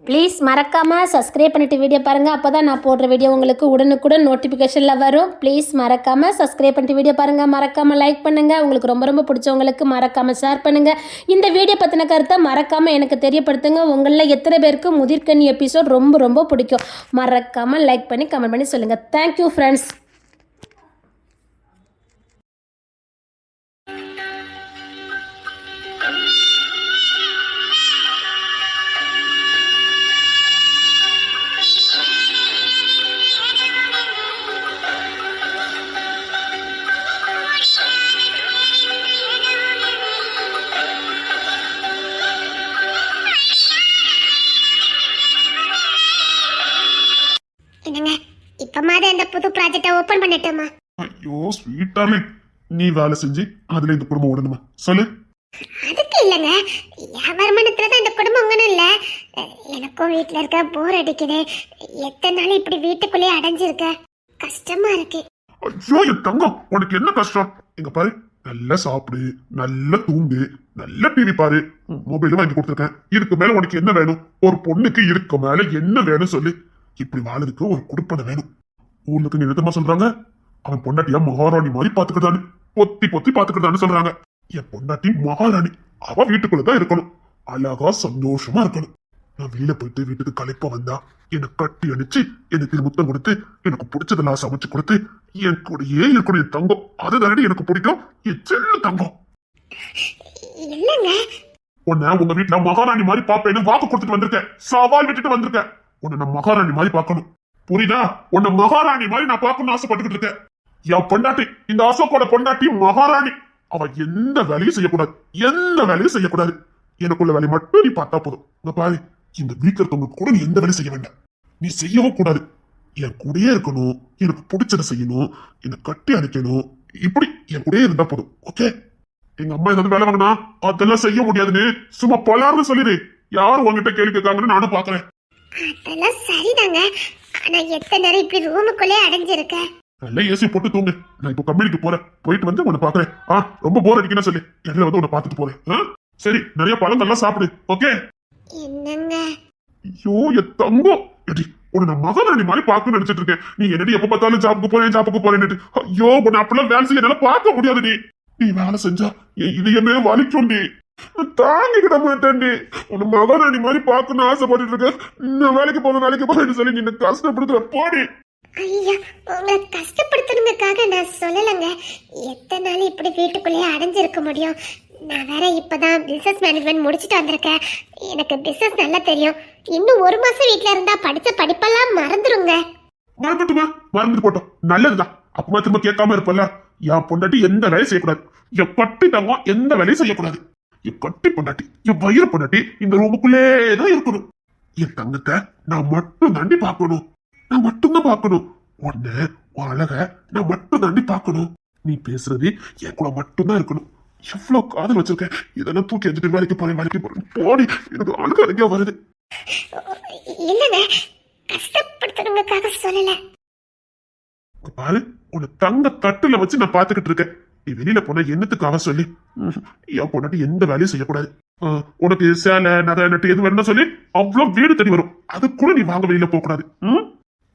Please மறக்காமல் subscribe பண்ணிவிட்டு video பாருங்கள். அப்போ தான் நான் போடுற வீடியோ உங்களுக்கு உடனுக்குடன் நோட்டிஃபிகேஷனில் வரும். ப்ளீஸ் மறக்காமல் சப்ஸ்கிரைப் பண்ணிட்டு வீடியோ பாருங்கள். மறக்காமல் லைக் பண்ணுங்கள். உங்களுக்கு ரொம்ப ரொம்ப பிடிச்சவங்களுக்கு மறக்காமல் ஷேர் பண்ணுங்கள். இந்த வீடியோ பற்றின கருத்தை மறக்காமல் எனக்கு தெரியப்படுத்துங்க. உங்களில் எத்தனை பேருக்கு முதிர்கனி எபிசோட் ரொம்ப ரொம்ப பிடிக்கும்? மறக்காமல் லைக் பண்ணி கமெண்ட் பண்ணி சொல்லுங்கள். Thank you friends. என்னங்க இப்பமாத இந்த புது ப்ராஜெக்டை ஓபன் பண்ணட்டுமா? ஐயோ ஸ்வீட்டாமே, நீ வேலை செஞ்சு அதுல இந்த குடும்பம் ஓடணுமா? சொல்லு. அதுக்கு இல்லைங்க, என் வருமானத்துல தான் இந்த குடும்பம் ஒன்றும் இல்லை. எனக்கும் வீட்டில் இருக்க போர் அடிக்குது. எத்தனை நாள் இப்படி வீட்டுக்குள்ளேயே அடைஞ்சிருக்க, கஷ்டமா இருக்கு. ஐயோ என் தங்கம், உனக்கு என்ன கஷ்டம்? இங்க பாரு, நல்லா சாப்பிடு, நல்லா தூங்கு, நல்ல டிவி பாரு, மொபைலும் வாங்கி கொடுத்துருக்கேன். இதுக்கு மேல உனக்கு என்ன வேணும்? ஒரு பொண்ணுக்கு இதுக்கு மேல என்ன வேணும் சொல்லு. இப்படி வாழறதுக்கு ஒரு குடுப்பனை வேணும். ஊருக்கு நீ நிறுத்தமா சொல்றாங்க, அவன் பொண்டாட்டியா மகாராணி மாதிரி பாத்துக்கிட்டான்னு, பொத்தி பொத்தி பாத்துக்கிட்டான்னு சொல்றாங்க. என் பொண்டாட்டி மகாராணி, அவ வீட்டுக்குள்ளதான் இருக்கணும், அழகா சந்தோஷமா இருக்கணும். நான் வெளியில போயிட்டு வீட்டுக்கு களைப்பா வந்தா என்னை கட்டி அணிச்சு எனக்கு முத்தம் கொடுத்து எனக்கு பிடிச்சதெல்லாம் சமைச்சு கொடுத்து என் கூடயே இருக்கணும் என் தங்கம். அதுதானே எனக்கு பிடிக்கும், என் செல்ல தங்கம். இல்லைங்க, உன்னை உங்க வீட்டுல மகாராணி மாதிரி பாப்பேன்னு வாக்கு கொடுத்துட்டு வந்திருக்கேன், சவால் விட்டுட்டு வந்திருக்கேன். உன்னை நான் மகாராணி மாதிரி பார்க்கணும், புரியுதா? உன்னை மகாராணி மாதிரி நான் பார்க்கணும்னு ஆசைப்பட்டுக்கிட்டு இருக்கேன். என் பொண்டாட்டி, இந்த அசோக்கோட பொண்டாட்டி மகாராணி. அவ எந்த வேலையும் செய்யக்கூடாது, எந்த வேலையும் செய்யக்கூடாது. எனக்குள்ள வேலையை மட்டும் நீ பார்த்தா போதும். இங்க பாரு, இந்த வீக்கர்த்தவங்களுக்கு கூட நீ எந்த வேலையும் செய்ய வேண்டாம், நீ செய்யவும் கூடாது. என் கூடயே இருக்கணும், எனக்கு பிடிச்சதை செய்யணும், என்னை கட்டி அணைக்கணும், இப்படி என் கூடயே இருந்தா போதும். ஓகே? எங்க அம்மா ஏதாவது வேலை வாங்கினா அதெல்லாம் செய்ய முடியாதுன்னு சும்மா பலார்னு சொல்லிடு. யாரும் உங்ககிட்ட கேள்வி கேட்காங்கன்னு நானும் பாக்குறேன். அதெல்லாம் சரிதாங்க. ஆனா எத்தனை நேரம் இப்படி ரூமுக்குள்ளே அடைஞ்சிருக்க? நல்ல ஏசி போட்டு தூங்கு. நான் இப்போ கம்பெனிக்கு போறேன், போயிட்டு வந்து உன்னை பாக்குறேன். ரொம்ப போர் அடிக்கணும் சொல்லி இடையில வந்து உன்னை பாத்துட்டு போறேன். சரி, நிறைய பழங்கள்லாம் சாப்பிடு. ஓகே? என்னங்க? ஐயோ என் தங்கம், எடி உன்னை நான் மகாராணி மாதிரி பார்க்கணும்னு நினைச்சிட்டு இருக்கேன். நீ என்னடி எப்ப பார்த்தாலும் ஜாப்புக்கு போறேன்னு. ஐயோ உன்னை அப்பெல்லாம் வேலை செய்ய என்னால பார்க்க முடியாது. நீ வேலை செஞ்சா இது என்ன வலிக்கும். தாங்கிக்கிட மாட்டேன். உன்னை மகாராணி மாதிரி பார்க்கணும்னு ஆசைப்பட்டு இருக்க. நான் வேலைக்கு போறேன்னு சொல்லி நீ கஷ்டப்படுத்துற போடி. ஐயா, உங்களை கஷ்டப்படுத்தணுங்கக்காக நான் சொல்லலைங்க. எத்தனை நாள் இப்படி வீட்டுக்குள்ளேயே அடைஞ்சிருக்க முடியும்? நான் வேற இப்பதான் பிசினஸ் மேனேஜ்மெண்ட் முடிச்சுட்டு வந்திருக்கேன். எனக்கு பிசினஸ் நல்லா தெரியும். இன்னும் ஒரு மாசம் வீட்டுல இருந்தா படிச்ச படிப்பெல்லாம் மறந்துருங்க. மறந்துட்டுமா? மறந்துட்டு போட்டோம், நல்லதுதான். அப்பமா திரும்ப கேட்காம இருப்பல்ல. என் பொண்டாட்டி எந்த வேலையும் செய்யக்கூடாது, என் கட்டி தங்கம் எந்த வேலையும் செய்யக்கூடாது. என் கட்டி பொண்டாட்டி, என் வயிறு பொண்டாட்டி இந்த ரூமுக்குள்ளேதான் இருக்கணும். என் தங்கத்தை நான் மட்டும் தாண்டி பார்க்கணும், நான் மட்டும்தான் பார்க்கணும். உன்னை அழக நான் மட்டும் தாண்டி பார்க்கணும். நீ பேசுறது என் கூட மட்டும்தான் இருக்கணும். எவ்வளவு காதல் வச்சிருக்கேன். இதெல்லாம் தூக்கி எஞ்சிட்டு வேலைக்கு போறேன் போடி. எனக்கு அழுக அழுகையா வருது. இல்லங்க, கஷ்டப்படுத்தணுங்கக்காக சொல்லல. பாரு, உன்னை தங்க தட்டுல வச்சு நான் பாத்துக்கிட்டு இருக்கேன். நீ வெளியில போன என்னத்துக்காக சொல்லி என் பொண்டாட்டி எந்த வேலையும் செய்யக்கூடாது. உனக்கு சேலை நகை நட்டு எது வேணும்னு சொல்லி அவ்வளவு வீடு தடி வரும், அது கூட நீ வாங்க வெளியில போக கூடாது.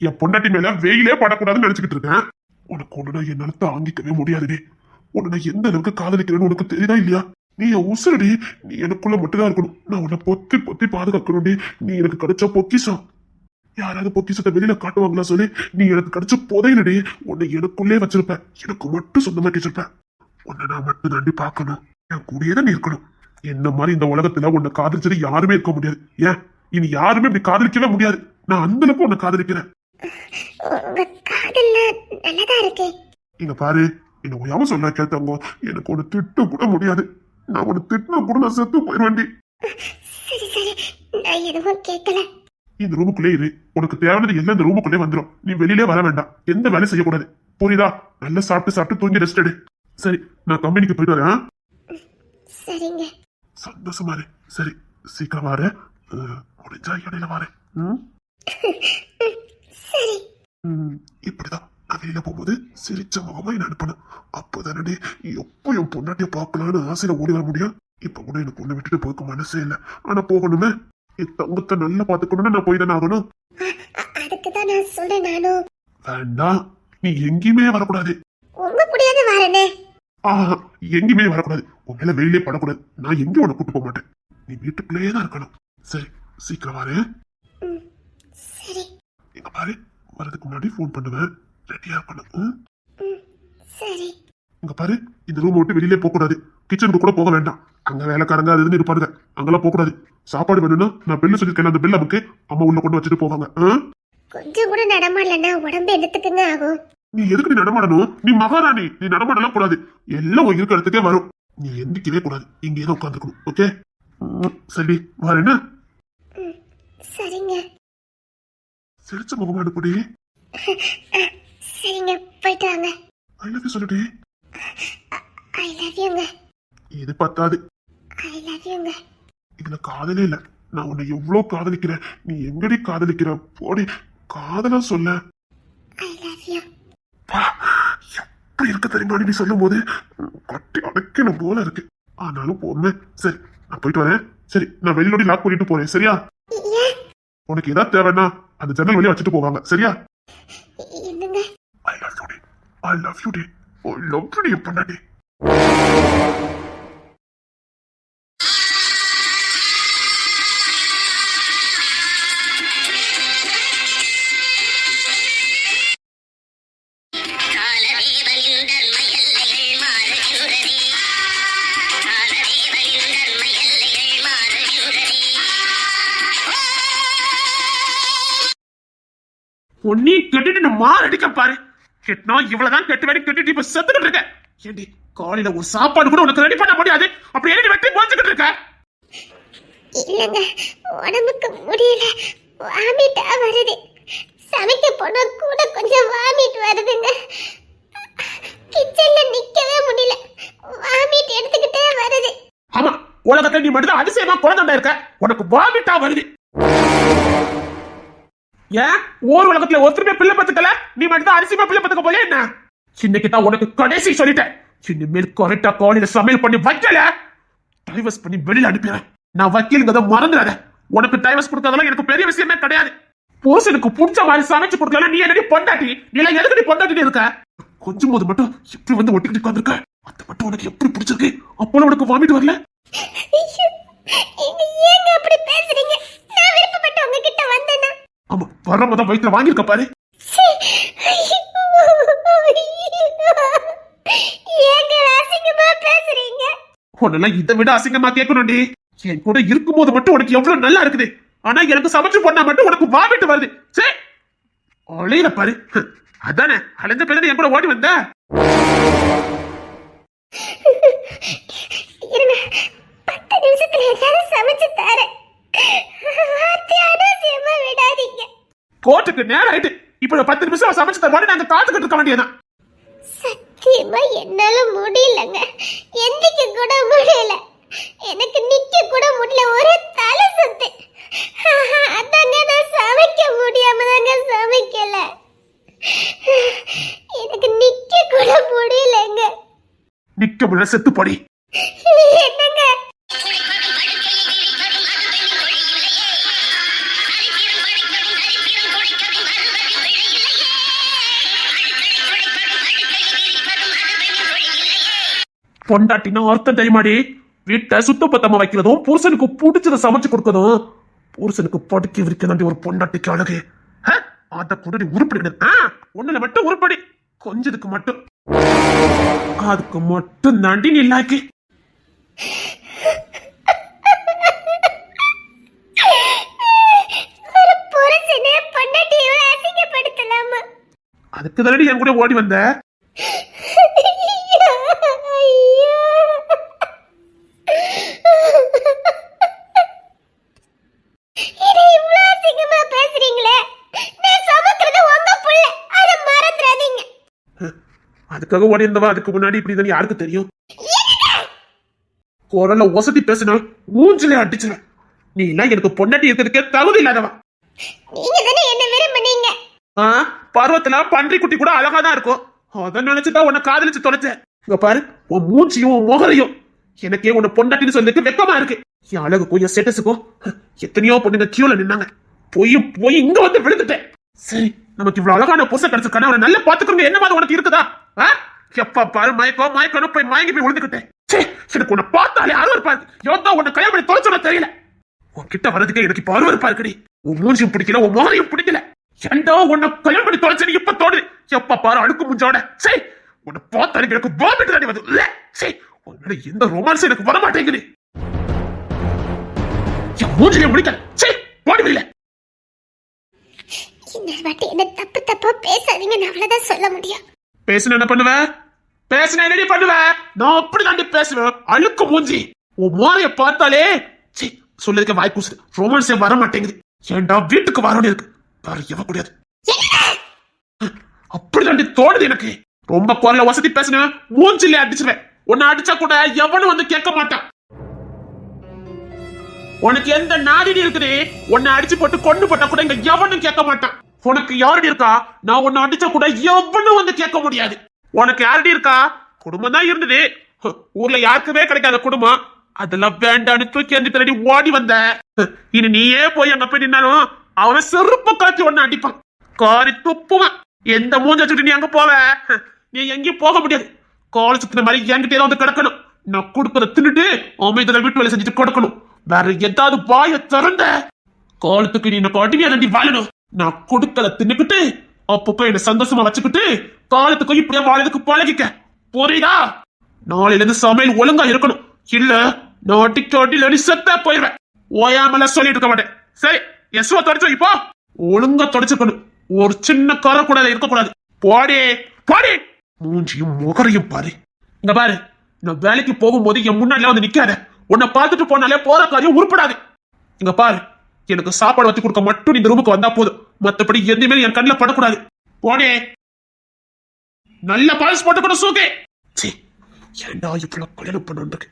என் பொண்டாட்டி மேல வெயிலே படக்கூடாதுன்னு நினைச்சுக்கிட்டு இருக்கேன். உனக்கு ஒண்ணுனா என்னால தாங்கிக்கவே முடியாதுடி. உன்னை நான் எந்த அளவுக்கு காதலிக்கிறேன்னு உனக்கு தெரியுதா இல்லையா? நீ என் உசுரடி, நீ எனக்குள்ள மட்டும்தான் இருக்கணும். நான் உன்னை பொத்தி பொத்தி பாதுகாக்கணும்டி. நீ எனக்கு கிடைச்ச பொக்கிஷம். யாராவது பொக்கிஷத்தை வெளியில காட்டுவாங்களா சொல்லி? நீ எனக்கு கிடைச்ச புதையிலடி. உன்னை எனக்குள்ளே வச்சிருப்பேன், எனக்கு மட்டும் சொந்தமாக்கி வச்சிருப்பேன். உன்னை நான் மட்டும் தாண்டி பார்க்கணும், என் கூடயே தான் நீ இருக்கணும். என்ன மாதிரி இந்த உலகத்துல உன்னை காதலிச்சது யாருமே இருக்க முடியாது. ஏன் இனி யாருமே இப்படி காதலிக்கவே முடியாது. நான் அந்த அளவுக்கு உன்னை காதலிக்கிறேன். உங்க காதல்ல நல்லதா இருக்கு. இங்க பாரு, என்ன ஒய்யாம சொன்னா கேட்டவங்க எனக்கு ஒண்ணு திட்ட கூட முடியாது. நான் ஒண்ணு திட்டினா கூட நான் செத்து போயிடுவேண்டி. சரி சரி, நான் எதுவும் கேட்கல. இந்த ரூமுக்குள்ளே இரு, உனக்கு தேவையானது எல்லாம் இந்த ரூமுக்குள்ளே வந்துடும். நீ வெளியிலே வர வேண்டாம், எந்த வேலையும் செய்யக்கூடாது, புரியுதா? நல்லா சாப்பிட்டு தூங்கி ரெஸ்ட் எடு. சரி, நான் கம்பெனிக்கு போயிட்டு வரேன். சரிங்க. சந்தோஷமா இரு. சரி, சீக்கிரம் வரேன், முடிஞ்சா இடையில வரேன். சரி. இப்படிதான் நான் வெளியில போகும்போது சிரிச்ச முகமா என்ன அனுப்பணும். அப்போதானே எப்போ என் பொண்டாட்டிய பார்க்கலான்னு ஆசையில ஓடி வர முடியும். இப்ப கூட எனக்கு பொண்ணை விட்டுட்டு போய்க்க மனசே இல்லை. ஆனா போகணுமே. என் தங்கத்தை நல்லா பாத்துக்கணும்னு நான் போய் தானே ஆகணும். அதுக்கு தான் நான் சொல்றேன். நானும் வேண்டாம், நீ எங்கேயுமே வரக்கூடாது. உங்க கூடயாவது வரேனே. எங்கேயுமே வரக்கூடாது. உன் மேல வெயிலே படக்கூடாது. நான் எங்கேயும் உன்னை கூட்டு போக மாட்டேன். நீ வீட்டுக்குள்ளேயே தான் இருக்கணும். சரி, சீக்கிரம் வாரு. சரி. இங்க பாரு, வரதுக்கு முன்னாடி ஃபோன் பண்ணுவேன். ரெடியா இருக்கணும். சரி. இங்க பாரு, இந்த ரூம் விட்டு வெளியிலே போக கூடாது. கிச்சனுக்கு கூட போக வேண்டாம். அங்க வேலைக்காரங்க அது இதுன்னு இருப்பாருங்க. அங்கெல்லாம் போக கூடாது. சாப்பாடு வேணும்னா நான் பெல்லு சொல்லிருக்கேன், அந்த பெல்ல அமுக்கு அம்மா உள்ள கொண்டு வச்சுட்டு போவாங்க. கொஞ்சம் கூட நடமாடலன்னா உடம்பு என்னத்துக்குங்க ஆகும்? நீ எதுக்கு நீ நடமாடணும்? நீ மகாராணி, நீ நடமாடலாம் கூடாது. எல்லாம் இருக்கிற இடத்துக்கே வரும். நீ எந்திக்கவே கூடாது. இங்கே தான் உட்காந்துக்கணும். ஓகே? சரி, வர என்ன? சரிங்க. சிரிச்ச முகமா அனுப்புடி. சரிங்க, போயிட்டு வாங்க. ஐ லவ் யூ சொல்லுடி. ஐ லவ் யூங்க. இது பத்தாது. ஐ லவ் யூங்க. இதுல காதலே இல்ல. நான் உன்னை எவ்வளவு காதலிக்கிறேன். நீ எங்கடி காதலிக்கிற? போடி, காதலா சொல்ல. ஐ லவ் யூ. எப்படி இருக்க தெரியுமா நீ சொல்லும் போது? கட்டி அடைக்கணும் போல இருக்கு. ஆனாலும் போமே. சரி, நான் போயிட்டு வரேன். சரி, நான் வெளியோடி லாக் பண்ணிட்டு போறேன். சரியா? உனக்கு ஏதாவது தேவைன்னா அந்த ஜன்னல் வழியா வச்சுட்டு போவாங்க. சரியா? என்னங்க? ஐ லவ் யூ டி. ஐ லவ் யூ டி. ஐ லவ் யூ டி பண்ணாடி. பொண்ணி கெட்டுட்டு நான் மாரடிக்க பாரு. கெட்டினா இவ்வளவுதான் கெட்டு வேடி கெட்டுட்டு இப்ப செத்துக்கிட்டு இருக்க. ஏண்டி காலையில ஒரு சாப்பாடு கூட உனக்கு ரெடி பண்ண முடியாது. அப்படி ஏறி வெட்டி போச்சுக்கிட்டு இருக்க. இல்லங்க, உடம்புக்கு முடியல. வாமிட்டா வருது. சமைக்க போனா கூட கொஞ்சம் வாமிட் வருதுங்க. கிச்சன்ல நிக்கவே முடியல. வாமிட் எடுத்துக்கிட்டே வருது. ஆமா, உலகத்துல நீ மட்டும் அதிசயமா குழந்தை இருக்க. உனக்கு வாமிட்டா வருது. ஏன் ஊர் உலகத்துல ஒருத்தருமே பிள்ளை பத்துக்கல? நீ மட்டும் அரிசிமா பிள்ளை பத்துக்க போல என்ன? இன்னைக்கு தான் உனக்கு கடைசி சொல்லிட்டேன். இனிமேல் கரெக்டா காலையில சமையல் பண்ணி வைக்கல, டைவர்ஸ் பண்ணி வெளியில அனுப்பிடுறேன். நான் வக்கீலுங்கிறத மறந்துடாத. உனக்கு டைவர்ஸ் கொடுக்கறதெல்லாம் எனக்கு பெரிய விஷயமே கிடையாது. புருஷனுக்கு பிடிச்ச மாதிரி சமைச்சு கொடுக்கல. நீ என்னடி பொண்டாட்டி? நீ எல்லாம் எதுக்கு நீ பொண்டாட்டி இருக்க? கொஞ்சம் போது மட்டும் எப்படி வந்து ஒட்டிக்கிட்டு உட்காந்துருக்க? அது மட்டும் உனக்கு எப்படி பிடிச்சிருக்கு? அப்போ உனக்கு வாமிட் வரல? ஏங்க அப்படி பேசுறீங்க? நான் விருப்பப்பட்டு உங்ககிட்ட வந்தேனா? ஆமா, வரமதான் வயிற்றுல வாங்கியிருக்க பாரு. ஏங்க அசிங்கமா பேசுறீங்க? உன்னெல்லாம் இதை விட அசிங்கமா கேட்கணும்டி. என் கூட இருக்கும்போது மட்டும் உனக்கு எவ்வளவு நல்லா இருக்குது. ஆனா எனக்கு சமைச்சு போனா மட்டும் உனக்கு வாமிட்டு வருது. சே, அழையில பாரு. அதானே அலைஞ்ச பேரு என் கூட ஓடி வந்த. இருங்க, 10 நிமிஷத்துல ஏதாவது சமைச்சு தரேன். விடாதீங்க. கோர்ட்டுக்கு நேரம் ஆயிட்டு. இப்ப 10 நிமிஷம் சமைச்சு தருவாரு. நாங்க காத்துக்கிட்டு இருக்க வேண்டியதான். சத்தியமா என்னால முடியலங்க. எந்திக்க கூட முடியல. எனக்கு நிக்க கூட முடியல. ஒரு தலை சுத்து. அதாங்க நான் சமைக்க முடியாம தாங்க சமைக்கல. எனக்கு நிக்க கூட முடியலங்க. நிக்க முடியல, செத்து போடி. என்னங்க? பொண்டாட்டினா அர்த்தம் தெரியுமாடி? வீட்டை சுத்தப்பத்தமா வைக்கிறதும், புருஷனுக்கு பிடிச்சதை சமைச்சு கொடுக்கறதும். புருஷனுக்கு படுக்கி விரிக்கதாண்டி ஒரு பொண்டாட்டிக்கு அழகு. அத கூட நீ உருப்படி. ஒண்ணுல மட்டும் உருப்படி, கொஞ்சதுக்கு மட்டும். அதுக்கு மட்டும் தாண்டி நீ இல்லாக்கி. ஒரு புருஷனை பொண்டாட்டி இவ்வளவு அசிங்கப்படுத்தலாமா? அதுக்கு தானடி என் கூட ஓடி வந்த. அதுக்காக ஓடி இருந்தவா அதுக்கு முன்னாடி இப்படி தான் யாருக்கு தெரியும்? குரல்ல ஒசத்தி பேசினா மூஞ்சிலே அடிச்சுவேன். நீ எல்லாம் எனக்கு பொண்டாட்டி இருக்கிறதுக்கே தகுதி இல்லாதவா. நீங்க தானே என்ன விரும்புனீங்க? பருவத்துல பன்றி குட்டி கூட அழகா தான் இருக்கும். அத நினைச்சுதான் உன்னை காதலிச்சு தொலைச்சேன். இங்க பாரு, உன் மூஞ்சியும் உன் முகரையும் எனக்கே உன்னை பொண்டாட்டின்னு சொல்லிருக்கு வெக்கமா இருக்கு. என் அழகுக்கும் என் ஸ்டேட்டஸுக்கும் எத்தனையோ பொண்ணுங்க கியூல நின்னாங்க. போய் போய் இங்க வந்து விழுந்துட்டேன். சரி, நமக்கு இவ்வளவு அழகான புருஷன் கிடைச்சிருக்கானே, அவனை நல்லா பாத்துக்கணும். என்ன மாதிரி உனக்கு இருக்குதா? எப்பா பாரு மயக்கணும் போய் மயங்கி போய் விழுந்துக்கிட்டேன். எனக்கு உன்னை பார்த்தாலே அருவருப்பா இருக்கு. யோதா உன்னை கல்யாணம் பண்ணி தொலைச்சோட தெரியல. உன்கிட்ட வரதுக்கே எனக்கு இப்ப அருவருப்பா இருக்குடி. உன் மூஞ்சியும் பிடிக்கல, உன் மோரையும் பிடிக்கல. ஏண்டா உன்னை கல்யாணம் பண்ணி தொலைச்சேன்னு இப்ப தோணுது. எப்பா பாரு அழுக்கு முஞ்சோட. சரி, உன்னை பார்த்தாலே எனக்கு வாமிட்டு தாண்டி வந்து. சரி, உன்னோட எந்த ரொமான்ஸ் எனக்கு வர மாட்டேங்குது. என் மூஞ்சிலே முடிக்கல. சரி, போடுவில்லை. இன்னொரு வாட்டி என்ன தப்பு தப்பா பேசாதீங்கன்னு அவ்வளவுதான் சொல்ல முடியும். பேசுன என்ன பண்ணுவ? பேசுன என்னடி பண்ணுவ? நான் அப்படி தாண்டி பேசுவேன். அழுக்கு மூஞ்சி. உன் மோரைய பார்த்தாலே சீ சொல்லதுக்கு வாய் கூசுது. ரொமான்ஸே வர மாட்டேங்குது. ஏண்டா வீட்டுக்கு வரணும் இருக்கு பாரு, எவ கூடாது. அப்படி தாண்டி தோணுது எனக்கு. ரொம்ப குரல வசதி பேசுனேன், மூஞ்சிலே அடிச்சிருவேன். உன்னை அடிச்சா கூட எவனும் வந்து கேட்க மாட்டான். உனக்கு எந்த நாடினி இருக்குது? உன்னை அடிச்சு போட்டு கொண்டு போட்டா கூட இங்க எவனும் கேட்க மாட்டான். உனக்கு யாரடி இருக்கா? நான் உன்னை அடிச்சா கூட எவனும் வந்து கேட்க முடியாது. உனக்கு யாரடி இருக்கா? குடும்பம் தான் இருந்தது. ஊர்ல யாருக்குமே கிடைக்காத குடும்பம். அதெல்லாம் வேண்டான்னு தூக்கி அந்த பின்னாடி ஓடி வந்த. இனி நீயே போய் அங்க போய் நின்னாலும் அவன் செருப்பு காய்ச்சி ஒன்னு அடிப்பான். காரி துப்புவான். எந்த மூஞ்ச வச்சுட்டு நீ அங்க போவ? நீ எங்கேயும் போக முடியாது. கால் சுத்தின மாதிரி என்கிட்டே வந்து கிடக்கணும். நான் கொடுக்கறத தின்னுட்டு அமைதியில வீட்டு வேலை செஞ்சுட்டு கொடுக்கணும். வேற ஏதாவது வாய திறந்த காலத்துக்கு நீ என்ன பாட்டினியா நண்டி வாழணும். நான் கொடுக்கல தின்னுக்கிட்டு அப்பப்போ என்ன சந்தோஷமா வச்சுக்கிட்டு காலத்துக்கு இப்படியே வாழறதுக்கு பழகிக்க. புரியுதா? நாளையில இருந்து சமையல் ஒழுங்கா இருக்கணும். இல்ல நான் அடிக்க செத்தா போயிருவேன். ஓயாமல சொல்லிட்டு இருக்க மாட்டேன். சரி, எஸ்வா தொடச்சு இப்போ ஒழுங்கா தொடச்சுக்கணும். ஒரு சின்ன கரை கூட இருக்கக்கூடாது. போடே போடே. மூஞ்சியும் முகரையும் பாரு. இங்க பாரு, நான் வேலைக்கு போகும்போது என் முன்னாடில வந்து நிக்காத. உன்னை பார்த்துட்டு போனாலே போற காரியம் உருப்படாது. இங்க பாரு, எனக்கு சாப்பாடு வச்சு கொடுக்க மட்டும் இந்த ரூமுக்கு வந்தா போதும். மத்தபடி எதுவுமே என் கண்ணில் படக்கூடாது. போனே நல்ல பாலிஷ் போட்டுக்கணும். சூக்கே சே, ஏண்டா இவ்வளவு கல்யாணம் பண்ணு.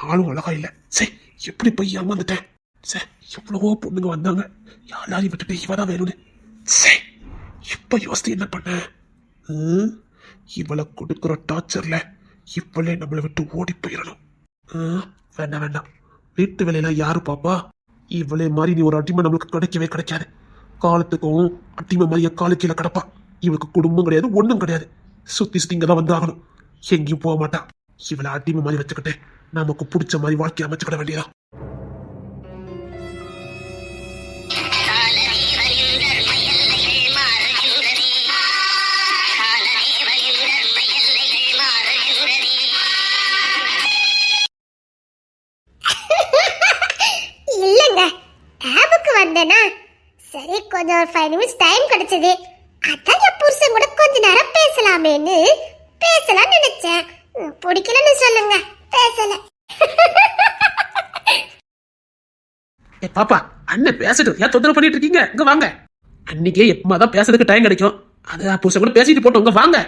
ஆளும் அழகா இல்ல. சே, எப்படி போய் ஏமாந்துட்டேன். சே, எவ்வளவோ பொண்ணுங்க வந்தாங்க. யாரையும் விட்டுட்டு இவதான் வேணும்னு. சே, இப்ப யோசித்து என்ன பண்ண? இவளை கொடுக்குற டார்ச்சர்ல இவளே நம்மளை விட்டு ஓடி போயிடணும். வேண்டாம் வேண்டாம், வீட்டு வேலையெல்லாம் யாரு பாப்பா? இவளே மாதிரி நீ ஒரு அடிமை நம்மளுக்கு கிடைக்கவே கிடைக்காது. காலத்துக்கும் அடிமை மாதிரி காலு கீழே கிடப்பா. இவளுக்கு குடும்பம் கிடையாது, ஒண்ணும் கிடையாது. சுத்தி சுத்தி இங்கதான் வந்து ஆகணும். எங்கேயும் போக மாட்டான். இவளை அடிமை மாதிரி வச்சுக்கிட்டே நமக்கு பிடிச்ச மாதிரி வாழ்க்கையை அமைச்சுக்கிட வேண்டியதான். சரி, கொஞ்சம் ஒரு 5 நிமிஷம் டைம் கிடைச்சது. அதான் என் புருஷன் கூட கொஞ்ச நேரம் பேசலாமேன்னு பேசலாம் நினைச்சேன். பிடிக்கலன்னு சொல்லுங்க, பேசல. பாப்பா, அண்ணன் பேசட்டும். ஏன் தொந்தரவு பண்ணிட்டு இருக்கீங்க? இங்க வாங்க. அன்னைக்கே எப்பமாதான் பேசுறதுக்கு டைம் கிடைக்கும். அது புருஷன் கூட பேசிட்டு போட்டோம். இங்க வாங்க.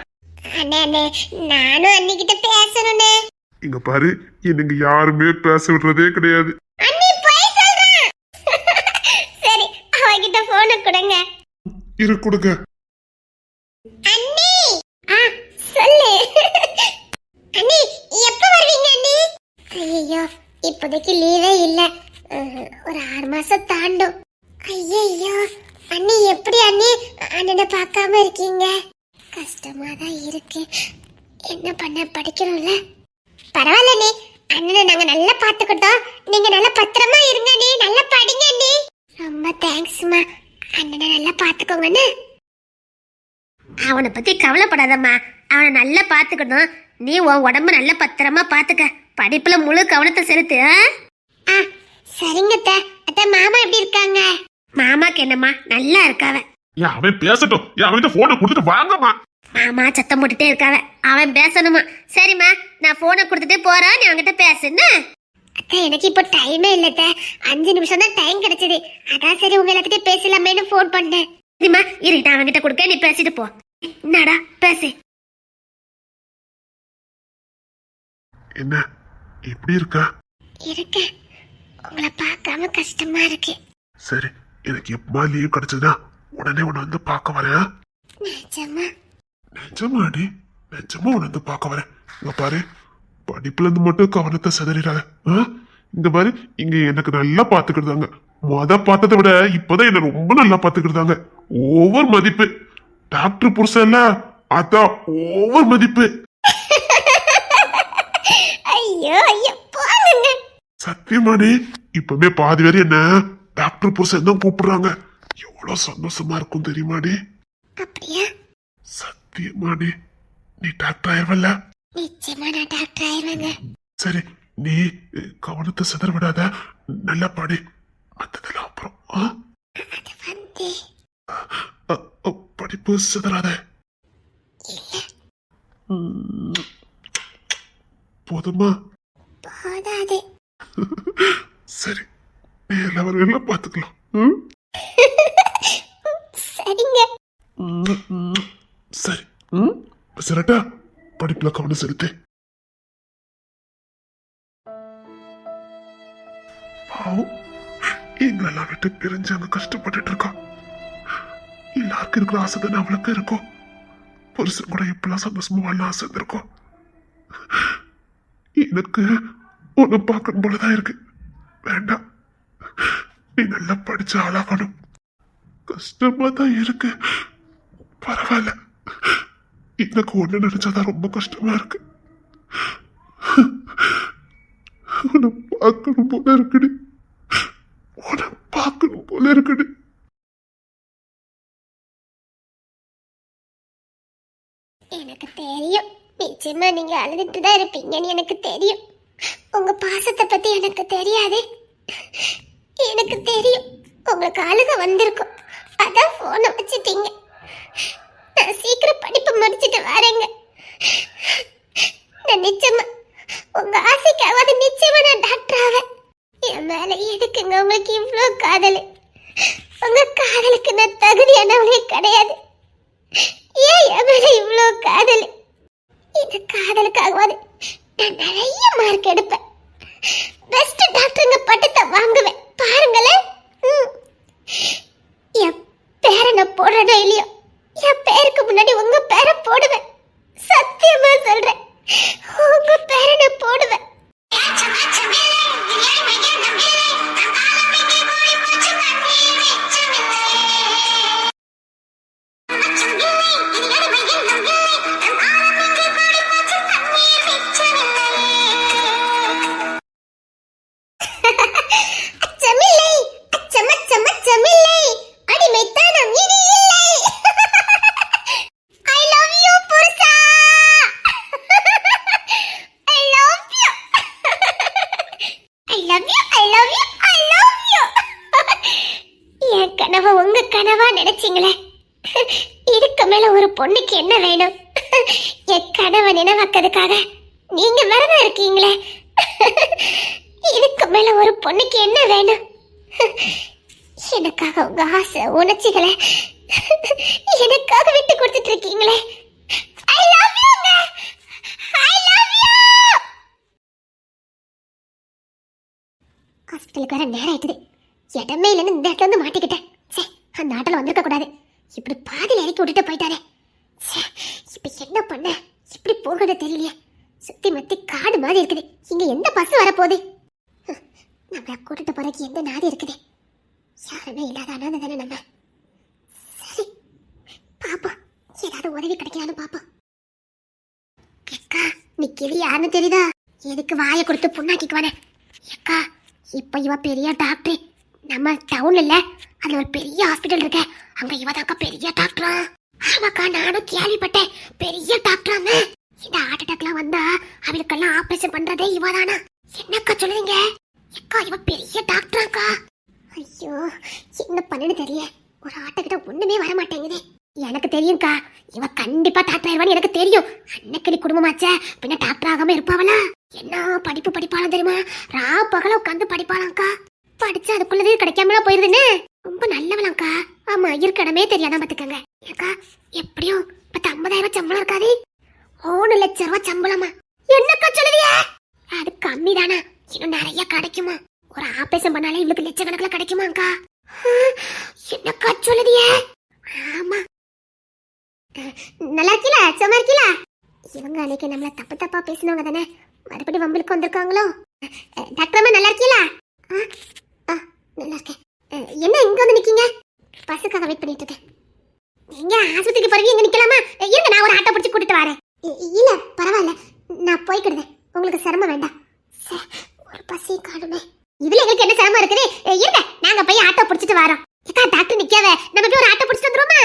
அண்ணே அண்ணே, நானும் அன்னிக்கிட்ட பேசணும்னே. இங்க பாரு, எனக்கு யாருமே பேச விடுறதே கிடையாது. அண்ணி போய் சொல்றேன். சரி, அவகிட்ட போனை கொடுங்க. இரு கொடுங்க. அண்ணி சொல்லு. அண்ணி எப்ப வருவீங்க அண்ணி? ஐயோ, இப்போதைக்கு லீவே இல்ல. ஒரு 6 மாசம் தாண்டும். ஐயோ அண்ணி, எப்படி அண்ணி அண்ணனை பார்க்காம இருக்கீங்க? கஷ்டமா தான் இருக்கு. என்ன பண்ண, படிக்கணும்ல. பரவாயில்ல அண்ணி, அண்ணனை நாங்க நல்லா பாத்துக்கிட்டோம். நீங்க நல்லா பத்திரமா இருங்க அண்ணி. நல்லா படிங்க அண்ணி. ரொம்ப தேங்க்ஸ்மா. அண்ணனை நல்லா பாத்துக்கோங்கன்னு. அவனை பத்தி கவலைப்படாதம்மா. அவனை நல்லா பாத்துக்கணும். நீ உன் உடம்பு நல்ல பத்திரமா பாத்துக்க. படிப்புல முழு கவனத்தை செலுத்து. சரிங்க அத்தை. அத்தை, மாமா எப்படி இருக்காங்க? மாமாக்கு என்னம்மா, நல்லா இருக்காவ. ஏன் அவன் பேசட்டும். ஏன் அவன் போனை கொடுத்துட்டு வாங்கம்மா. மாமா சத்தம் போட்டுட்டே இருக்காவ. அவன் பேசணுமா? சரிம்மா, நான் போனை கொடுத்துட்டே போறேன், நீ அவன்கிட்ட பேசுன்னு. அத்தை, எனக்கு இப்போ டைமே இல்ல அத்தை. 5 நிமிஷம் தான் டைம் கிடைச்சது. அதான் சரி உங்க எல்லாத்திட்டே பேசலாமேன்னு போன் பண்ணேன். சரிம்மா, இரு, நான் அவன்கிட்ட கொடுக்க, நீ பேசிட்டு போ. என்னடா பேசு. என்ன எப்படி இருக்க? இருக்க. உங்களை பார்க்காம கஷ்டமா இருக்கு. சரி, எனக்கு எப்பமா லீவ் கிடைச்சதுன்னா உடனே உன்னை வந்து பார்க்க வரேன். நிஜமா? நிஜமாடி, நிஜமா உன்னை வந்து பார்க்க வரேன். இங்க பாரு, படிப்புல இருந்து மட்டும் கவனத்தை சிதறிடாத. இங்க பாரு, இங்க எனக்கு நல்லா பாத்துக்கிட்டாங்க. பார்த்ததை விட இப்பதான் என்ன ரொம்ப நல்லா பாத்துக்கிட்டாங்க. ஓவர் மதிப்பு. டாக்டர் புருஷன்ல அதான் ஓவர் மதிப்பு. ஐயோ ஐயோ போங்க. சத்தியமாடி இப்பவே பாதி பேர் என்ன டாக்டர் புருஷன் தான் கூப்பிடுறாங்க. எவ்வளவு சந்தோஷமா இருக்கும் தெரியுமாடி? அப்படியா? சத்தியமாடி நீ டாக்டர் ஆயிருவல்ல? நிச்சயமா நான் டாக்டர் ஆயிருவேங்க. சரி, நீ கவனத்தை சிதற விடாத, நல்லா பாடி. மத்ததெல்லாம் அப்புறம் அது வந்து படிப்பு சிதறாத. போதுமா? போதாது. சரி, நீ எல்லாரும் பாத்துக்கலாம். ம்? சரிங்க. சரி. சரிட்டா, படிப்புல கவனம் செலுத்து. பாவம், எங்களெல்லாம் விட்டு பிரிஞ்சு அங்க கஷ்டப்பட்டுட்டு இருக்கோம். எல்லாருக்கும் இருக்கிற ஆசை தானே அவளுக்கு இருக்கும். புருஷன் கூட இப்பெல்லாம் சந்தோஷமா வாழ ஆசை இருந்திருக்கும். எனக்கு உன்னை பார்க்கணும் போலதான் இருக்கு. வேண்டாம், நீ நல்லா படிச்ச ஆளாகணும். கஷ்டமா தான் இருக்கு, பரவாயில்ல. எனக்கு ஒண்ணு நினைச்சாதான் ரொம்ப கஷ்டமா இருக்கு. உன்னை பார்க்கணும் போல இருக்குடி, உன்னை பார்க்கணும் போல இருக்குடி. எனக்கு தெரியும், நிச்சயமா நீங்க அழுதுட்டு தான் இருப்பீங்கன்னு எனக்கு தெரியும். உங்க பாசத்தை பத்தி எனக்கு தெரியாது. எனக்கு தெரியும் உங்களுக்கு அழுக வந்திருக்கும், அதான் போனை வச்சுட்டீங்க. நான் சீக்கிரம் படிப்பு முடிச்சிட்டு வரேங்க. நான் நிச்சயமா உங்க ஆசைக்காவது நிச்சயமா நான் டாக்டர் ஆவேன். என் மேல எதுக்குங்க உங்களுக்கு இவ்வளோ காதல்? உங்க காதலுக்கு நான் தகுதியானவளே கிடையாது. ஏன் என் மேல இவ்வளோ காதல்? இந்த காதலுக்காகவாது நான் நிறைய மார்க் எடுப்பேன். பெஸ்ட் டாக்டருங்க பட்டத்தை வாங்குவேன். பாருங்களேன், என் பேரை நான் போடுறதோ இல்லையோ, என் பேருக்கு முன்னாடி உங்க பேரை போடுவேன். சத்தியமா சொல்றேன், உங்க பேரை நான் போடுவேன். அச்சமில்லை, அச்சமச்சமச்சமில்லை, அடிமைத்தனம் இனி இல்லை. I love you Purusha. I love you. I love you, I love you, I love you. என் கனவை உங்க கனவா நினைச்சீங்களே, இதுக்கு மேல ஒரு பொண்ணுக்கு என்ன வேணும்? என் கனவை நினைவாக்கிறதுக்காக நீங்க விரதம் இருக்கீங்களே, இதுக்கு மேல ஒரு பொண்ணுக்கு என்ன வேணும்? எனக்காக உங்க ஆசை உணர்ச்சிகளை எனக்காக விட்டு கொடுத்துட்டு இருக்கீங்களே. I love youங்க. I love you. ஹாஸ்பிட்டலுக்கு வர நேரம் ஆயிட்டுது. இடமே இல்லைன்னு இந்த இடத்துல வந்து மாட்டிக்கிட்டேன். சே, அந்த ஆட்டோல வந்திருக்க கூடாது. இப்படி பாதியில் இறக்கி விட்டுட்டு போயிட்டாரே. இப்ப என்ன பண்ண? இப்படி போகிறது தெரியலையே. சுத்தி மத்தி காடு மாதிரி இருக்குது. இங்க எந்த பஸ் வரப்போகுது? நம்மள கூட்டிட்டு போறதுக்கு எந்த நாதி இருக்குது? யாருமே இல்லாத அனாதை தானே நம்ம. சரி பாப்போம், ஏதாவது உதவி கிடைக்கலான்னு பாப்போம். அக்கா, நீ கிளி யாருன்னு தெரியுதா? எதுக்கு வாயை கொடுத்து புண்ணாக்கிக்குவானே? அக்கா, இப்ப இவ பெரிய டாக்டர். நம்ம டவுன்ல இல்ல, அதுல ஒரு பெரிய ஹாஸ்பிட்டல் இருக்க, அங்க இவதாக்கா பெரிய டாக்டரா. ஆமாக்கா, நானும் கேள்விப்பட்டேன், பெரிய டாக்டராங்க. இந்த ஹார்ட் அட்டாக்லாம் வந்தா அவளுக்கெல்லாம் ஆபரேஷன் பண்றதே இவதானா? என்னக்கா சொல்லுவீங்க? அக்கா, இவ பெரிய டாக்டராக்கா. ஐயோ, என்ன பண்ணுன்னு தெரியல. ஒரு ஆட்டக்கிட்ட ஒண்ணுமே வர மாட்டேங்குது. எனக்கு தெரியும்க்கா, இவ கண்டிப்பா டாக்டர் ஆயிடுவான்னு எனக்கு தெரியும். அன்னைக்கு குடும்பமாச்சே, பின்ன டாக்டர் ஆகாம இருப்பாவளா? என்ன படிப்பு படிப்பாலும் தெரியுமா? ரா பகல உட்காந்து படிப்பாளாங்க்கா. படிச்சு அதுக்குள்ளதே கிடைக்காமலாம் போயிருதுன்னு. ரொம்ப நல்லவளாங்க்கா. ஆமா, இருக்கடமே தெரியாதான் பாத்துக்கங்க. ஏக்கா, எப்படியும் 50,000 சம்பளம் இருக்காது. 3 லட்சம் ரூபாய் சம்பளமா? என்னக்கா சொல்லுவிய? அது கம்மி தானா? இன்னும் நிறைய கிடைக்குமா? ஒரு ஆபரேஷன் பண்ணாலே இவளுக்கு லட்சக்கணக்கில் கிடைக்குமாக்கா? என்னக்கா சொல்லுதிய? ஆமா, நல்லா இருக்கீல? சும்மா இருக்கீல? இவங்க அன்னைக்கு நம்மள தப்பு தப்பா பேசினவங்க தானே, மறுபடியும் வம்பலுக்கு வந்திருக்காங்களோ? டாக்டர் அம்மா நல்லா இருக்கீங்களா? நல்லா இருக்கேன். என்ன இங்க வந்து நிக்கீங்க? பஸ்ஸுக்காக வெயிட் பண்ணிட்டு இருக்கேன். நீங்க ஆஸ்பத்திரிக்கு போறீங்க, இங்க நிக்கலாமா? இருங்க, நான் ஒரு ஆட்டோ பிடிச்சி கூட்டிட்டு வரேன். இல்ல பரவாயில்ல, நான் போய்க்கிடுதேன், உங்களுக்கு சிரமம் வேண்டாம். ஒரு பசி காணுமே. இதுல எங்களுக்கு என்ன சிரமம் இருக்குது? இருங்க, நாங்க போய் ஆட்டோ பிடிச்சிட்டு வரோம். ஏக்கா டாக்டர் நிக்காவே, நம்ம போய் ஒரு ஆட்டோ பிடிச்சிட்டு வந்துருமா?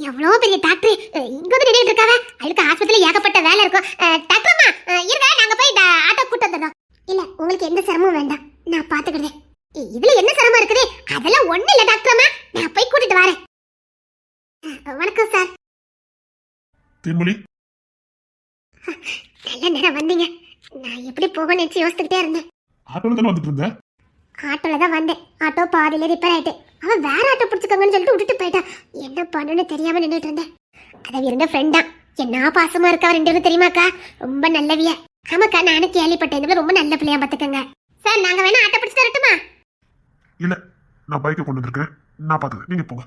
எவ்வளவு பெரிய டாக்டர் இங்க வந்து நின்னுட்டு இருக்காவே. அதுக்கு ஆஸ்பத்திரியில ஏகப்பட்ட வேலை இருக்கும். டாக்டர் அம்மா இருங்க, நாங்க போய் ஆட்டோ கூட்டு வந்துடுறோம். இல்ல உங்களுக்கு எந்த சிரமம் வேண்டாம், நான் பாத்துக்கிடுவேன். இதுல என்ன சிரமம் இருக்குது? அதெல்லாம் ஒண்ணு இல்ல டாக்டர் அம்மா, நான் போய் கூட்டிட்டு வரேன். வணக்கம் சார். தேன்மொழி, நல்ல நேரம் வந்தீங்க. நான் எப்படி போகணும்னு நினைச்சு யோசிச்சுக்கிட்டே இருந்தேன். ஆட்டோல தானே வந்துட்டு இருந்தேன். ஆட்டோல தான் வந்தேன். ஆட்டோ பாதியில ரிப்பேர் ஆயிட்டு அவன் வேற ஆட்டோ பிடிச்சுக்கோங்கன்னு சொல்லிட்டு விட்டுட்டு போயிட்டான். என்ன பண்ணணும்னு தெரியாம நின்றுட்டு இருந்தேன். அதை இருந்த ஃப்ரெண்ட் தான். என்ன பாசமா இருக்கா ரெண்டு பேரும் தெரியுமாக்கா? ரொம்ப நல்லவியா. ஆமாக்கா, நானும் கேள்விப்பட்டேன். இந்த ரொம்ப நல்ல பிள்ளையா பாத்துக்கங்க. சார் நாங்க வேணா ஆட்டோ பிடிச்சு தரட்டுமா? இல்ல, நான் பைக்கை கொண்டு வந்திருக்கேன், நான் பாத்துக்கிறேன், நீங்க போங்க.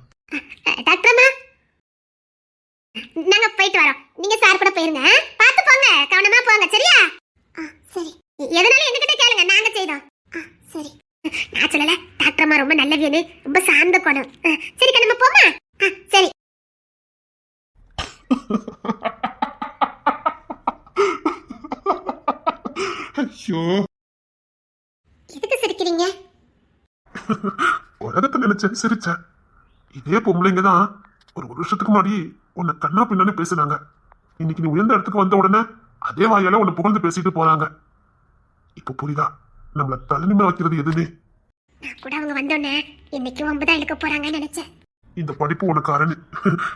டாக்டர் அம்மா நாங்க போயிட்டு வரோம். நீங்க சார் கூட போயிருங்க. பாத்து போங்க, கவனமா போங்க, சரியா? சரி. எதனால எங்ககிட்ட கேளுங்க, நாங்க செய்தோம். சரி. நான் சொல்லல, டாக்டர் அம்மா ரொம்ப நல்லவியனு, ரொம்ப சார்ந்த குணம். சரிக்கா, நம்ம போமா? சரி. ஐயோ, எதுக்கு சிரிக்கிறீங்க? உலகத்தை நினைச்சேன், சிரிச்சேன். இதே பொம்பளைங்க தான் ஒரு வருஷத்துக்கு முன்னாடி உன்னை கண்ணா பின்னான்னு பேசுனாங்க. இன்னைக்கு நீ உயர்ந்த இடத்துக்கு வந்த உடனே அதே வாயால உன்னை புகழ்ந்து பேசிட்டு போறாங்க. இப்ப புரியுதா நம்மள தலைநிமை வைக்கிறது எதுன்னு? நான் கூட அவங்க வந்தோடனே இன்னைக்கு 9 இழுக்க போறாங்கன்னு நினைச்சேன். இந்த படிப்பு உனக்கு அரணு.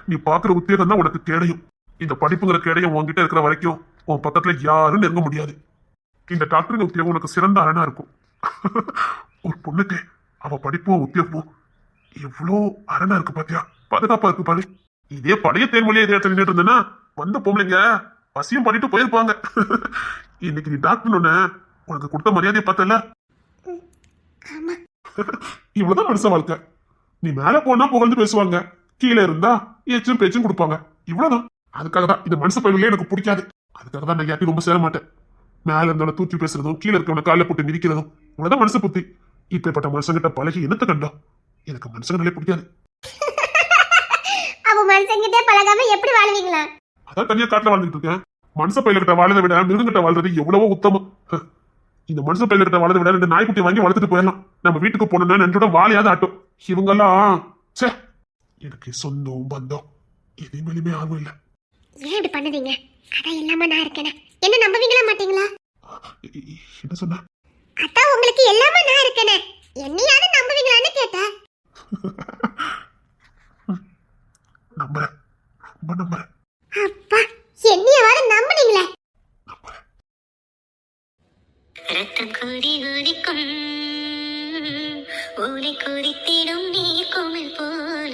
நீ பாக்குற உத்தியோகம் தான் உனக்கு கேடையும். இந்த படிப்புங்கிற கேடையும் உன்கிட்ட இருக்கிற வரைக்கும் உன் பக்கத்துல யாரும் நெருங்க முடியாது. இந்த டாக்டருங்க உத்தியோகம் உனக்கு சிறந்த அரணா இருக்கும். ஒரு பொண்ணுக்கு அவ படிப்பும் உத்தியோகமும் எவ்வளோ அரணா இருக்கு பாத்தியா, பாதுகாப்பா இருக்கு பாரு. இதே பழைய தேன்மொழியை இதே இடத்துல நின்றுட்டு இருந்தேன்னா வந்த பொம்பளைங்க பசியும் பண்ணிட்டு போயிருப்பாங்க. இன்னைக்கு நீ டாக்டர் உனக்கு கொடுத்த மரியாதையை பார்த்தல. ஆமா. இவ்வளவுதான் மனுஷ வாழ்க்கை. நீ மேல போனா புகழ்ந்து பேசுவாங்க, கீழே இருந்தா ஏச்சும் பேச்சும் கொடுப்பாங்க. இவ்வளவுதான். அதுக்காக தான் இந்த மனுஷ பயிர்களே எனக்கு பிடிக்காது. அதுக்காக தான் நான் யார்ட்டையும் ரொம்ப சேர மாட்டேன். மேல இருந்தவனை தூக்கி பேசுறதும் கீழே இருக்கவனை காலைல போட்டு மிதிக்கிறதும் இவ்வளவுதான் மனுஷ புத்தி. இப்பேற்பட்ட மனுஷங்கிட்ட பழகி என்னத்த கண்டோம்? எனக்கு மனுஷங்களே பிடிக்காது. அவ மனுஷங்கிட்டே பழகாம எப்படி வாழ்வீங்களா? அதான் தனியா காட்டுல வாழ்ந்துட்டு இருக்கேன். மனுஷ பயிர்கிட்ட வாழதை விட மிருகங்கிட்ட வாழ்றது எவ்வளவோ உத்தமம். இந்த மனுஷ பயிர்கிட்ட வாழதை விட 2 நாய்க்குட்டி வாங்கி வளர்த்துட்டு போயிடலாம். நம்ம வீட்டுக்கு போனோம்னா நன்றோட வாழையாவது ஆட்டும். இவங்கெல்லாம் சே, எனக்கு சொந்தம் பந்தம் எதுவுமே ஆர்வம் இல்லை. ஏன் இப்படி பண்ணுவீங்க? அதான் எல்லாமே நான் இருக்கேனே. என்ன நம்புவீங்களா மாட்டீங்களா? என்ன சொன்ன? அதான் உங்களுக்கு எல்லாமே நான் இருக்கேனே, என்னையாவது நம்புவீங்களான்னு கேட்டேன். நம்புறேன், ரொம்ப நம்புறேன். அப்பா, என்னையாவது நம்புனீங்களே. நம்புறேன். ரத்தம் கொதி கொதிக்கும் ஓலை கொதித்திடும் நீர் கோமல் போல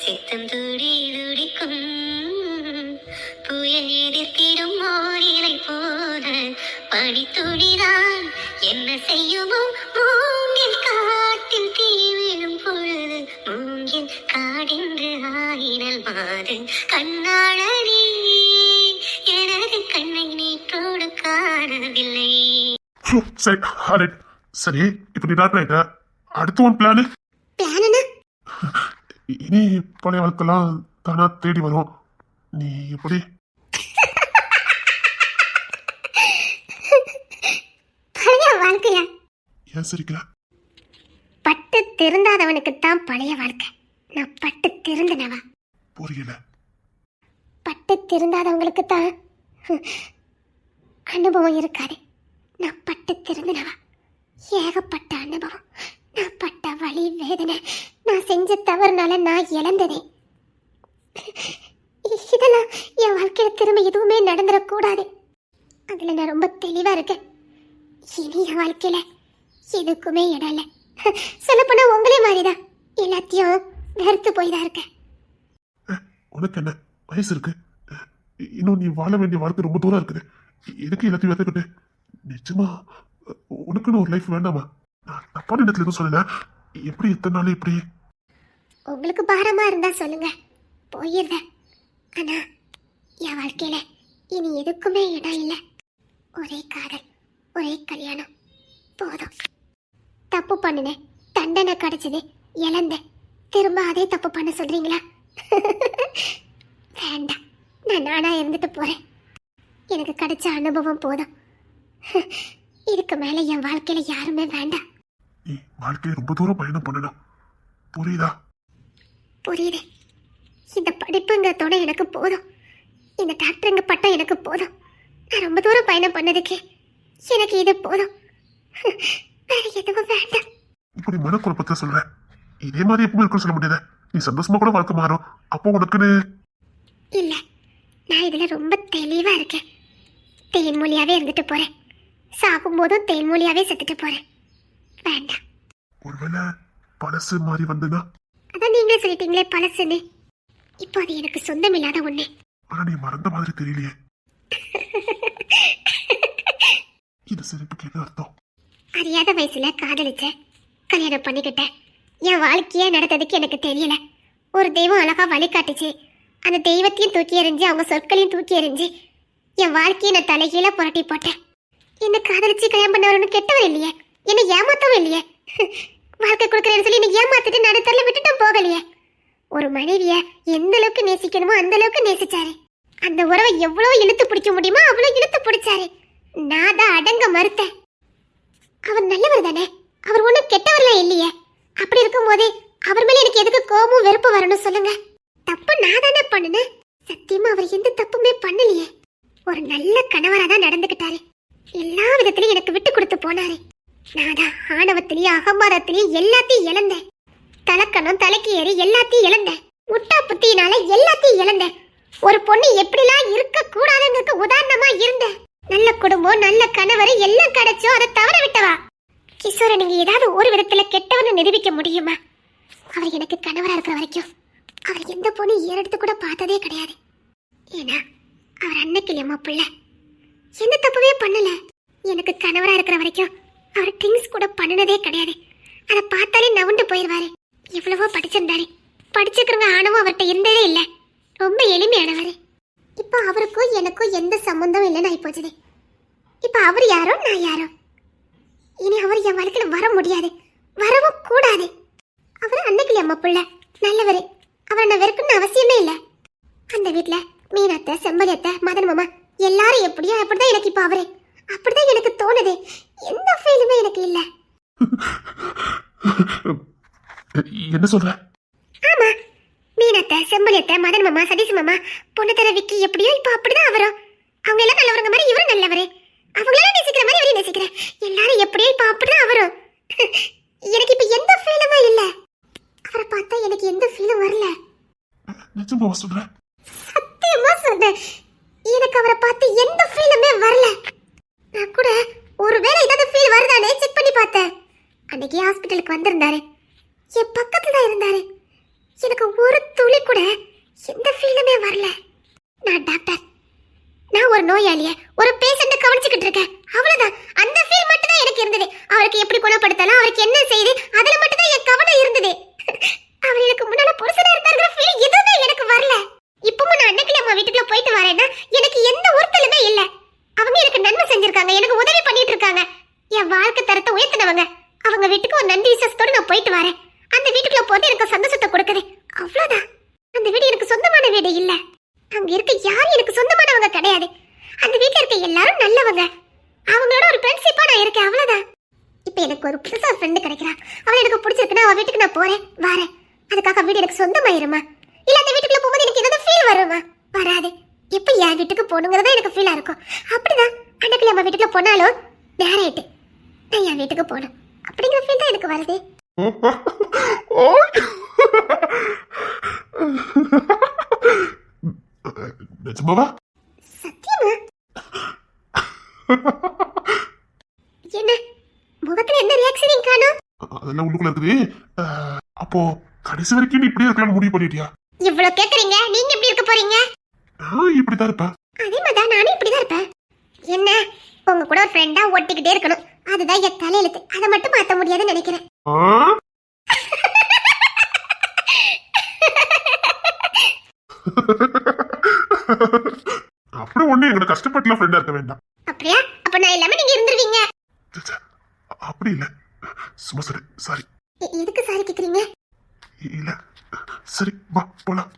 சித்தம் துடி துடிக்கும் புயல் எதிர்த்திடும் ஓரிலை போல பனித்துளிதான் என்ன செய்யுமோ மூங்கில் காட்டில் தீ விழும் பொழுது மூங்கில் காடென்று ஆயினல் மாது கண்ணாளனே எனது கண்ணை நீற்றோடு காணவில்லை. சரி, alright. சரி, இப்ப நீ டாக்டர் ஆயிட்ட, அடுத்து உன் பிளானு? பிளான் இனி பழைய வாழ்க்கைலாம் தானா தேடி வரும். நீ எப்படி? பழைய வாழ்க்கையா? ஏன் சிரிக்கிற? பட்டு திருந்தாதவனுக்குத்தான் பழைய வாழ்க்கை. நான் பட்டு திருந்தினவா. புரியல. பட்டு திருந்தாதவங்களுக்கு தான் அனுபவம் இருக்காது. நான் பட்டு திருந்தினவா. ஏகப்பட்ட அனுபவம். நான் பட்ட வலி வேதனை, நான் செஞ்ச தவறுனால நான் இழந்ததே. இதெல்லாம் என் வாழ்க்கையில திரும்ப எதுவுமே நடந்துடக்கூடாது. அதுல நான் ரொம்ப தெளிவா இருக்கேன். இனி என் வாழ்க்கையில எதுக்குமே இடம் இல்லை. சொல்லப்போனா உங்களே மாதிரிதான் எல்லாத்தையும் வெறுத்து போய் தான் இருக்கேன். உனக்கு என்ன வயசு இருக்கு? இன்னும் நீ வாழ வேண்டிய வாழ்க்கை ரொம்ப தூரம் இருக்குது. எதுக்கு எல்லாத்தையும் வேதப்பட்டு? நிச்சயமா உனக்குன்னு ஒரு லைஃப் வேண்டாமா? நான் தப்பான இடத்துல எதுவும் சொல்லல. எப்படி இத்தனை நாள் இப்படி? உங்களுக்கு பாரமா இருந்தா சொல்லுங்க, போயிடுறேன். ஆனா என் வாழ்க்கையில இனி எதுக்குமே இடம் இல்லை. ஒரே காதல், ஒரே கல்யாணம், போதும். தப்பு பண்ணினேன், தண்டனை கிடைச்சது, இழந்தேன். திரும்ப அதே தப்பு பண்ண சொல்றீங்களா? வேண்டாம், நான் நானா இருந்துட்டு போறேன். எனக்கு கிடைச்ச அனுபவம் போதும். இதுக்கு மேல என் வாழ்க்கையில யாருமே வேண்டாம். நீ வாழ்க்கையை ரொம்ப தூரம் பயணம் பண்ணணும், புரியுதா? புரியுது. இந்த படிப்புங்கிறதோட எனக்கு போதும். இந்த டாக்டருங்க பட்டம் எனக்கு போதும். நான் ரொம்ப தூரம் பயணம் பண்ணதுக்கு எனக்கு இது போதும். வேற எதுவும் வேண்டாம். இப்படி மனக்குழப்பத்தை சொல்ற, இதே மாதிரி எப்பவுமே இருக்குன்னு சொல்ல முடியாது. நீ சந்தோஷமா கூட வாழ்க்கை மாறும். அப்போ உனக்குன்னு இல்ல, நான் இதுல ரொம்ப தெளிவா இருக்கேன். தேன்மொழியாவே இருந்துட்டு போறேன். சாகும் போதும் தேன்மொழியாவே செத்துட்டு போறேன். வேண்டாம். ஒருவேளை பழசு மாறி வந்துன்னா? அதான் நீங்களே சொல்லிட்டீங்களே பழசுன்னு. இப்போ அது எனக்கு சொந்தமில்லாத ஒண்ணு. ஆனா நீ மறந்த மாதிரி தெரியலையே. இது சிரிப்புக்கு என்ன அர்த்தம்? அறியாத வயசுல காதலிச்சேன், கல்யாணம் பண்ணிக்கிட்டேன். என் வாழ்க்கையே நடத்ததுக்கு எனக்கு தெரியல. ஒரு தெய்வம் அழகா வழிகாட்டுச்சு. அந்த தெய்வத்தையும் தூக்கி எறிஞ்சு அவங்க சொற்களையும் தூக்கி எறிஞ்சு என் வாழ்க்கையை நான் தலைகீழ புரட்டி போட்டேன். என்ன காதலிச்சு கல்யாணம் பண்ணவரன்னு கெட்டவர் இல்லையே, என்ன ஏமாத்தவும் இல்லையே. வாழ்க்கை கொடுக்குறேன்னு சொல்லி என்ன ஏமாத்திட்டு நடுத்தரில் விட்டுட்டு போகலையே. ஒரு மனைவிய எந்த அளவுக்கு நேசிக்கணுமோ அந்த அளவுக்கு நேசிச்சாரு. அந்த உறவை எவ்வளவு இழுத்து பிடிக்க முடியுமோ அவ்வளவு இழுத்து பிடிச்சாரு. நான் தான் அடங்க மறுத்தேன். அவர் நல்லவர் தானே, அவர் ஒன்றும் கெட்டவர்லாம் இல்லையே. அப்படி இருக்கும்போது அவர் மேல எனக்கு எதுக்கு கோபமும் வெறுப்பு வரணும் சொல்லுங்க? தப்பு நான் தானே பண்ணுனேன். சத்தியமா அவர் எந்த தப்புமே பண்ணலையே. ஒரு நல்ல கணவரா தான் நடந்துகிட்டாரு. எல்லா விதத்திலையும் எனக்கு விட்டு கொடுத்து போனாரு. நான் தான் ஆணவத்திலையும் அகம்பாரத்திலையும் எல்லாத்தையும் இழந்தேன். தலக்கணம் தலைக்கு ஏறி எல்லாத்தையும் இழந்தேன். முட்டா புத்தியினால எல்லாத்தையும் இழந்தேன். ஒரு பொண்ணு எப்படிலாம் இருக்க கூடாதுங்கிறதுக்கு உதாரணமா இருந்தேன். நல்ல குடும்பம், நல்ல கணவர் எல்லாம் கிடைச்சோ அதை தவற விட்டவா? கிஷோரை நீங்க ஏதாவது ஒரு விதத்துல கெட்டவன்னு நிரூபிக்க முடியுமா? அவர் எனக்கு கணவரா இருக்கிற வரைக்கும் அவர் எந்த பொண்ணு ஏறெடுத்து கூட பார்த்ததே கிடையாது. ஏன்னா அவர் அன்னைக்கு அம்மா பிள்ளை எந்த தப்புவே பண்ணல. எனக்கு கணவரா இருக்கிற வரைக்கும் அவர் ட்ரிங்க்ஸ் கூட பண்ணினதே கிடையாது. அதை பார்த்தாலே நவுண்டு போயிடுவாரு. எவ்வளவோ படிச்சிருந்தாரு, படிச்சிருக்கிறவங்க ஆணவம் அவர்கிட்ட இருந்ததே இல்லை. ரொம்ப எளிமையானவர். இப்போ அவருக்கும் எனக்கும் எந்த சம்பந்தம் இல்லைன்னு ஆகி போச்சுது. இப்போ அவர் யாரோ நான் யாரோ. இனி அவர் என் வாழ்க்கையில வர முடியாது, வரவும் கூடாது. அவர் அன்னைக்கு அம்மா பிள்ளை நல்லவர். அவரை நான் வெறுக்கணும்னு அவசியமே இல்லை. அந்த வீட்டுல மீனத்தை, செம்பலியத்தை, மதன் மாமா எல்லாரும் எப்படியோ அப்படிதான் எனக்கு இப்போ அவரு. அப்படிதான் எனக்கு தோணுது. எந்த ஃபீலுமே எனக்கு இல்லை. என்ன சொல்ற? ஆமா, மீனத்தை, செம்பலியத்தை, மதன் மாமா, சதீஷ் மாமா, பொண்ணுத்தர விக்கி எப்படியோ இப்போ அப்படிதான் அவரும். அவங்க எல்லாம் நல்லவங்க மாதிரி இவரும் நல்லவரு. அவங்களெல்லாம் நேசிக்கிற மாதிரி இவரையும் நேசிக்கிறேன். எல்லாரும் எப்படியோ இப்போ அப்படிதான் அவரும். எனக்கு இப்போ எந்த ஃபீலுமே இல்லை. அவரை பார்த்தா எனக்கு எந்த ஃபீலும் வரல. நிஜமா சொல்ற? சத்தியமா சொல்றேன், எனக்கு அவரை பார்த்து எந்த ஃபீலுமே வரல. நான் கூட ஒருவேளை ஏதாவது ஃபீல் வருதானே செக் பண்ணி பார்த்தேன். அன்னைக்கு ஹாஸ்பிட்டலுக்கு வந்திருந்தாரு, என் பக்கத்துல தான் இருந்தாரு. எனக்கு ஒரு துளி கூட எந்த ஃபீலுமே வரல. நான் டாக்டர், நான் ஒரு நோயாளிய, ஒரு பேஷண்ட்டை கவனிச்சுக்கிட்டு இருக்கேன், அவ்வளவுதான். அந்த ஃபீல் மட்டும் தான் எனக்கு இருந்தது. அவருக்கு எப்படி குணப்படுத்தலாம், அவருக்கு என்ன செய்யுது, அதுல மட்டும் தான் என் கவனம் இருந்தது. அவர் எனக்கு முன்னால புருஷனா இருந்தாருங்கிற ஃபீல் எதுவுமே எனக்கு வரல. இப்பவும் நான் அன்னைக்கு அம்மா வீட்டுக்குள்ள போயிட்டு வரேன்னா எனக்கு எந்த ஒருத்தலுமே இல்ல. அவங்க எனக்கு நன்மை செஞ்சிருக்காங்க, எனக்கு உதவி பண்ணிட்டு இருக்காங்க. என் வாழ்க்கை தரத்தை உயர்த்தினவங்க. அவங்க வீட்டுக்கு ஒரு நன்றி விசேஷத்தோட நான் போயிட்டு வரேன். அந்த வீட்டுக்குள்ள போது எனக்கு சந்தோஷத்தை கொடுக்குது, அவ்வளவுதான். அந்த வீடு எனக்கு சொந்தமான வீடு இல்ல. அங்க இருக்க யாரும் எனக்கு சொந்தமானவங்க கிடையாது. அந்த வீட்டுல இருக்க எல்லாரும் நல்லவங்க. அவங்களோட ஒரு ஃப்ரெண்ட்ஷிப்பா நான் இருக்கேன், அவ்வளவுதான். இப்ப எனக்கு ஒரு புதுசா ஃப்ரெண்டு கிடைக்கிறா. அவள் எனக்கு பிடிச்சிருக்குன்னா அவ வீட்டுக்கு நான் போறேன் வரேன். அதுக்காக வீடு எனக்கு சொந்தமாயிருமா? இல்ல அந்த வீட்டுக்குள்ள போகும்போது எனக்கு ஏதாவது ஃபீல் வருமா? வராது. எப்ப என் வீட்டுக்கு போகணுங்கிறதா எனக்கு ஃபீலா இருக்கும். அப்படிதான் அன்னைக்கு நம்ம வீட்டுக்குள்ள போனாலும் நேராயிட்டு நான் என் வீட்டுக்கு போகணும் அப்படிங்கிற ஃபீல் தான் எனக்கு வருது. நிஜமாவா? சத்தியமா? என்ன முகத்துல என்ன ரியாக்ஷன் காணோம்? அதெல்லாம் உள்ளுக்குள்ள இருக்குது. அப்போ கடைசி வரைக்கும் நீ இப்படியே இருக்கலாம் முடிவு பண்ணிட்டியா? இவ்வளவு கேக்குறீங்க, நீங்க எப்படி இருக்க போறீங்க? நான் இப்படிதான் இருப்பேன். அதே மாதிரி நானும் இப்படிதான் இருப்பேன். என்ன உங்க கூட ஒரு ஃப்ரெண்டா ஒட்டிக்கிட்டே இருக்கணும், அதுதான் என் தலையெழுத்து. அதை மட்டும் மாத்த முடியாதுன்னு நினைக்கிறேன். அப்படி ஒண்ணு எங்களை கஷ்டப்பட்டுலாம் ஃப்ரெண்டா இருக்க வேண்டாம். அப்படியா? அப்ப நான் இல்லாம நீங்க இருந்துருவீங்க. அப்படி இல்ல, சும்மா சரி சாரி. எதுக்கு சாரி கேக்குறீங்க? இல்ல சரி வா போலாம்.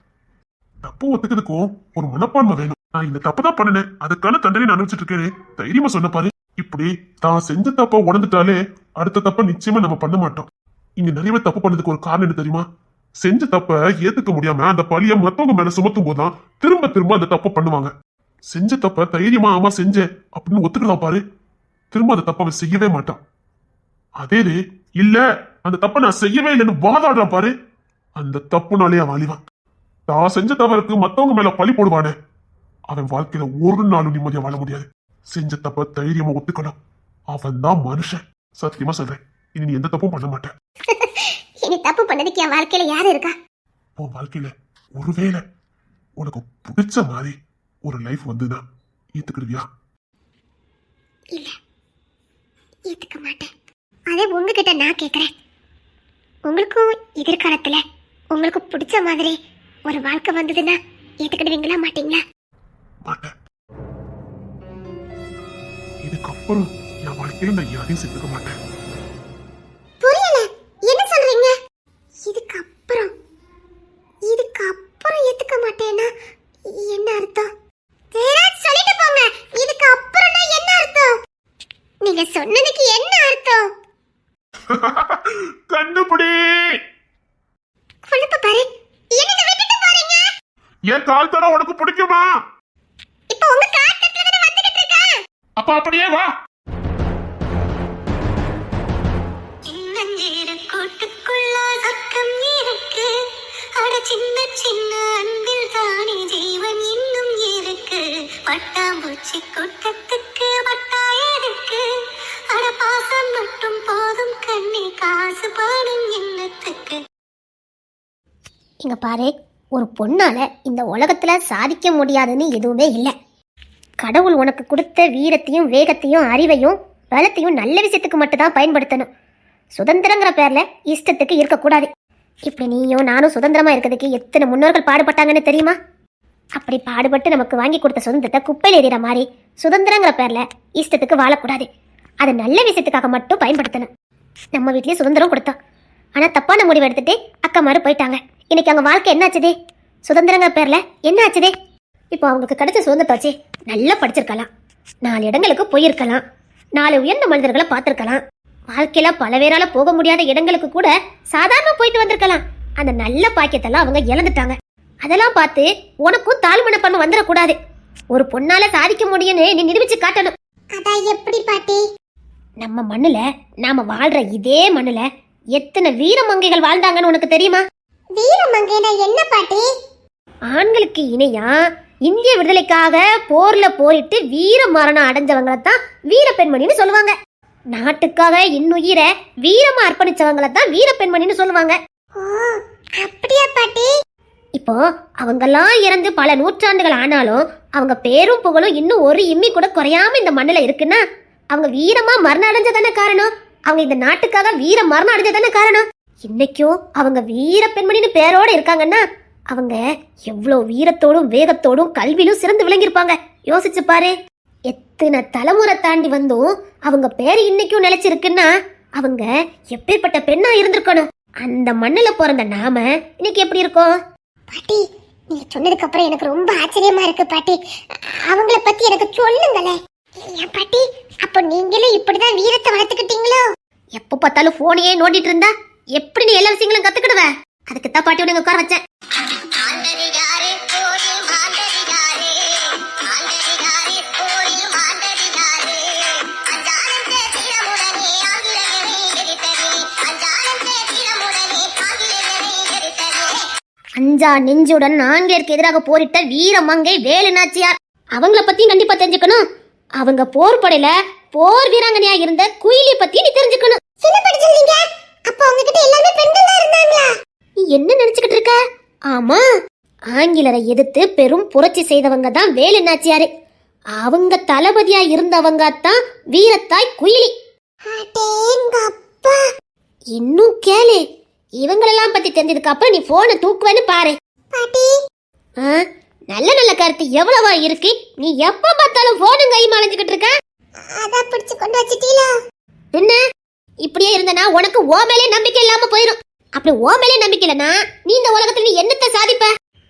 தப்பு ஒத்துக்கிறதுக்கும் ஒரு மனப்பான்மை வேணும். நான் இந்த தப்பு தான் பண்ணினேன், அதுக்கான தண்டனை நான் அனுப்பிச்சிட்டு இருக்கேன். தைரியமா சொன்ன பாரு. இப்படி தான் செஞ்ச தப்ப உணர்ந்துட்டாலே அடுத்த தப்ப நிச்சயமா நம்ம பண்ண மாட்டோம். இங்க நிறைய பேர் தப்பு பண்ணதுக்கு ஒரு காரணம் என்ன தெரியுமா? செஞ்ச தப்ப ஏத்துக்க முடியாம அந்த பழிய மத்தவங்க மேல சுமத்தும் போதுதான் திரும்ப திரும்ப அந்த தப்ப பண்ணுவாங்க. செஞ்ச தப்ப தைரியமா ஆமா செஞ்சேன் அப்படின்னு ஒத்துக்கலாம் பாரு, திரும்ப அந்த தப்ப அவன் செய்யவே மாட்டான். அதே இல்ல அந்த தப்ப நான் செய்யவே இல்லைன்னு வாதாடுறான் பாரு, அந்த தப்புனாலே அவன் அழிவான். தான் செஞ்ச தவறுக்கு மத்தவங்க மேல பழி போடுவானே, அவன் வாழ்க்கையில ஒரு நாளும் நிம்மதியா வாழ முடியாது. செஞ்ச தப்ப தைரியமா ஒத்துக்கணும், அவன் தான் மனுஷன். சத்தியமா சொல்றேன், இனி நீ எந்த தப்பும் பண்ண மாட்டேன். இனி தப்பு பண்ணதுக்கு என் வாழ்க்கையில யாரு இருக்கா? உன் வாழ்க்கையில ஒருவேளை உனக்கு பிடிச்ச மாதிரி ஒரு லைஃப் வந்துதான் ஏத்துக்கிடுவியா? இல்ல, ஏத்துக்க மாட்டேன். அதே உங்ககிட்ட நான் கேக்குறேன், உங்களுக்கும் எதிர்காலத்துல உங்களுக்கு பிடிச்ச மாதிரி ஒரு வாழ்க்கை வந்ததுன்னா ஏத்துக்கிடுவீங்களா மாட்டீங்களா? மாட்டேன். இதுக்கப்புறம் என் வாழ்க்கையில நான் யாரையும் சேர்த்துக்க மாட்டேன். புரியல, என்ன சொல்றீங்க? இதுக்கப்புறம் ஏத்துக்க மாட்டேன்னா என்ன அர்த்தம்? சொல்லிட்டு போங்க, இதுக்கப்புறம் என்ன அர்த்தம்? நீங்க சொன்னதுக்கு என்ன அர்த்தம்? கண்டுபிடி. குழப்ப பாரு, என்னங்க விட்டுட்டு போறீங்க? என் கால் தட உனக்கு பிடிக்குமா? இப்போ உங்க காட்டுல வந்துகிட்டு இருக்கேன். அப்ப அப்படியே வா. சின்னஞ்சிறு கூட்டுக்குள்ள சொர்க்கம் இருக்கு, அட சின்ன சின்ன அன்பில் தானே ஜீவன் இன்னும் இருக்கு. பட்டாம்பூச்சி கூட்டத்துக்கு பட்டா எதுக்கு, அட பாசம் மட்டும் போதும் கண்ணே, காசு பணம் என்னத்துக்கு. இங்க பாரு, ஒரு பொண்ணால இந்த உலகத்துல சாதிக்க முடியாதுன்னு எதுவுமே இல்லை. கடவுள் உனக்கு கொடுத்த வீரத்தையும் வேகத்தையும் அறிவையும் பலத்தையும் நல்ல விஷயத்துக்கு மட்டும்தான் பயன்படுத்தணும். சுதந்திரங்கிற பேர்ல இஷ்டத்துக்கு இருக்கக்கூடாது. இப்படி நீயும் நானும் சுதந்திரமா இருக்கிறதுக்கு எத்தனை முன்னோர்கள் பாடுபட்டாங்கன்னு தெரியுமா? அப்படி பாடுபட்டு நமக்கு வாங்கி கொடுத்த சுதந்திரத்தை குப்பையில் எறிகிற மாதிரி சுதந்திரங்கிற பேர்ல இஷ்டத்துக்கு வாழக்கூடாது. அது நல்ல விஷயத்துக்காக மட்டும் பயன்படுத்தணும். நம்ம வீட்லயே சுதந்திரம் கொடுத்தோம், ஆனா தப்பான முடிவு எடுத்துட்டு அக்கா மாரு போயிட்டாங்க. இன்னைக்கு அவங்க வாழ்க்கை என்ன ஆச்சுதே? சுதந்திரங்கிற பேர்ல என்ன ஆச்சுதே? இப்போ அவங்களுக்கு கிடைச்ச சுதந்திரத்தை வச்சு நல்லா படிச்சிருக்கலாம், 4 இடங்களுக்கு போயிருக்கலாம், 4 உயர்ந்த மனிதர்களை பார்த்திருக்கலாம், வாழ்க்கையில பல பேரால போக முடியாத இடங்களுக்கு கூட சாதாரண போயிட்டு வந்திருக்கலாம். அந்த நல்ல பாக்கியத்தெல்லாம் அவங்க இழந்துட்டாங்க. அதெல்லாம் பார்த்து உனக்கும் தாழ்மனப்பன்மை வந்துடக்கூடாது. ஒரு பொண்ணால சாதிக்க முடியும்னு நீ நிரூபிச்சு காட்டணும். அதான் எப்படி பாட்டி? நம்ம மண்ணுல, நாம வாழ்ற இதே மண்ணுல எத்தனை வீரமங்கைகள் வாழ்ந்தாங்கன்னு உனக்கு தெரியுமா? வீரமங்கைனா என்ன பாட்டி? ஆண்களுக்கு இணையா இந்திய விடுதலைக்காக போர்ல போரிட்டு வீர மரணம் அடைஞ்சவங்களை தான் வீர பெண்மணின்னு சொல்லுவாங்க. நாட்டுக்காக இன்னுயிரை வீரமா அர்ப்பணிச்சவங்களை தான் வீர பெண்மணின்னு சொல்லுவாங்க. அப்படியா பாட்டி? இப்போ அவங்கெல்லாம் இறந்து பல நூற்றாண்டுகள் ஆனாலும் அவங்க பேரும் புகழும் இன்னும் ஒரு இம்மி கூட குறையாம இந்த மண்ணுல இருக்குன்னா அவங்க வீரமா மரணம் அடைஞ்சதானே காரணம். அவங்க இந்த நாட்டுக்காக வீர மரணம் அடைஞ்சதானே காரணம். இன்னைக்கும் அவங்க வீர பெண்மணின்னு பேரோட இருக்காங்கன்னா அவங்க எவ்வளவு வீரத்தோடும் வேகத்தோடும் கல்வியிலும் சிறந்து விளங்கியிருப்பாங்க. யோசிச்சு பாரு. எத்தனை தலைமுறை தாண்டி வந்தும் அவங்க பேரு இன்னைக்கும் நிலைச்சிருக்குன்னா அவங்க எப்பேற்பட்ட பெண்ணா இருந்திருக்கணும். அந்த மண்ணுல பிறந்த நாம இன்னைக்கு எப்படி இருக்கோம்? பாட்டி, நீங்க சொன்னதுக்கு அப்புறம் எனக்கு ரொம்ப ஆச்சரியமா இருக்கு பாட்டி. அவங்கள பத்தி எனக்கு சொல்லுங்களே. ஏன் பாட்டி, அப்ப நீங்களே இப்படிதான் வீரத்தை வளர்த்துக்கிட்டீங்களோ? எப்ப பார்த்தாலும் போனையே நோண்டிட்டு இருந்தா எப்படி நீ எல்லா விஷயங்களும் கத்துக்கிடுவ? அதுக்கு தான் பாட்டி உனக்கு உட்கார வச்சேன். அஞ்சா நெஞ்சுடன் ஆங்கிலேயருக்கு எதிராக போரிட்ட வீரமங்கை வேலு நாச்சியார். அவங்கள பத்தி கண்டிப்பா தெரிஞ்சுக்கணும். அவங்க போர் படையில போர் வீராங்கனையா இருந்த குயிலி பத்தி நீ தெரிஞ்சுக்கணும். என்ன படிச்சிருக்கீங்க? அப்ப உங்ககிட்ட எல்லாமே பெண்கள் தான் இருந்தாங்களா? நீ என்ன நினைச்சுக்கிட்டு இருக்க? ஆமா, ஆங்கிலேயரை எதிர்த்து பெரும் புரட்சி செய்தவங்க தான் வேலு நாச்சியாரு. அவங்க தளபதியா இருந்தவங்க தான் வீரத்தாய் குயிலி. இன்னும் கேளு, இவங்களெல்லாம் பத்தி தெரிஞ்சதுக்கு அப்புறம் நீ போனை தூக்குவேன்னு பாரு. பாட்டி, நல்ல நல்ல கருத்து எவ்வளவா இருக்கு. நீ எப்ப பார்த்தாலும் போனும் கையும் அலைஞ்சுக்கிட்டு இருக்க. அத பிடிச்சு கொண்டு வச்சிட்டீல. என்ன இப்படியே இருந்தனா உனக்கு ஓ மேலே நம்பிக்கை இல்லாம போயிடும். அப்படி ஓ மேலே நம்பிக்கை இல்லனா நீ இந்த உலகத்துல நீ என்னத்தை சாதிப்ப?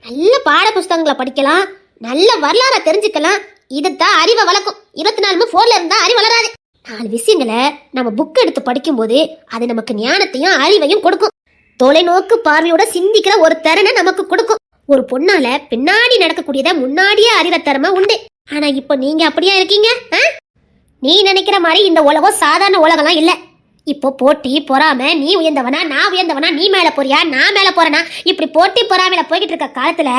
நல்ல பாட புஸ்தகங்களை படிக்கலாம், நல்ல வரலாற தெரிஞ்சுக்கலாம். இதுதான் அறிவை வளர்க்கும். 24 போன்ல இருந்தா அறிவு வளராது. 4 விஷயங்களை நம்ம புக் எடுத்து படிக்கும்போது அது நமக்கு ஞானத்தையும் அறிவையும் கொடுக்கும். தொலைநோக்கு பார்வையோட சிந்திக்கிற ஒரு திறனை நமக்கு கொடுக்கும். ஒரு பொண்ணால பின்னாடி நடக்கக்கூடியதை முன்னாடியே அறிகிற திறமை உண்டு. ஆனா இப்போ நீங்க அப்படியா இருக்கீங்க? நீ நினைக்கிற மாதிரி இந்த உலகம் சாதாரண உலகம்லாம் இல்ல. இப்போ போட்டி பொறாம, நீ உயர்ந்தவனா நான் உயர்ந்தவனா, நீ மேல போறியா நான் மேல போறேனா, இப்படி போட்டி பொறாமையில போய்கிட்டு இருக்க காலத்துல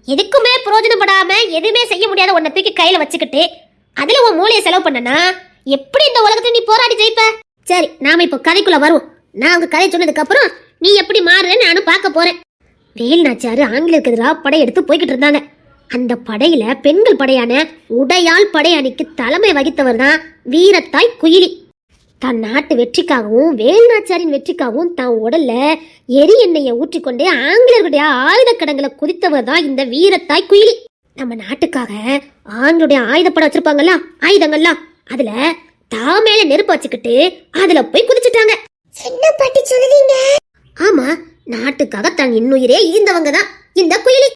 எதுக்குமே பிரயோஜனப்படாம எதுவுமே செய்ய முடியாத உன்னை தூக்கி கையில வச்சுக்கிட்டு அதுல உன் மூளையை செலவு பண்ணனா எப்படி இந்த உலகத்துல நீ போராடி ஜெயிப்ப? சரி, நாம இப்போ கதைக்குள்ள வருவோம். நான் உங்க கதை சொன்னதுக்கு அப்புறம் நீ எப்படி மாறுறேன்னு நானும் பார்க்க போறேன். வேல்நாச்சியாரு ஆங்கிலேயருக்கு எதிராக படையெடுத்து போய்கிட்டு இருந்தாங்க. அந்த படையில பெண்கள் படையான உடையாள் படையணிக்கு தலைமை வகித்தவர் தான் வீரத்தாய் குயிலி. தன் நாட்டு வெற்றிக்காகவும் வேல்நாச்சியாரின் வெற்றிக்காகவும் தான் உடல்ல எரி எண்ணெயை ஊற்றிக்கொண்டே ஆங்கிலேயர்களுடைய ஆயுத கடங்களை குதித்தவர் தான் இந்த வீரத்தாய் குயிலி. நம்ம நாட்டுக்காக ஆண்களுடைய ஆயுதப்படம் வச்சிருப்பாங்கல்ல, ஆயுதங்கள்லாம், அதுல தாமேல நெருப்பு வச்சுக்கிட்டு அதுல போய் குதிச்சுட்டாங்க. சின்ன பாட்டி சொல்லுவீங்க? ஆமா, நாட்டுக்காக தன் இன்னுயிரே ஈந்தவங்க தான் இந்த குயிலி.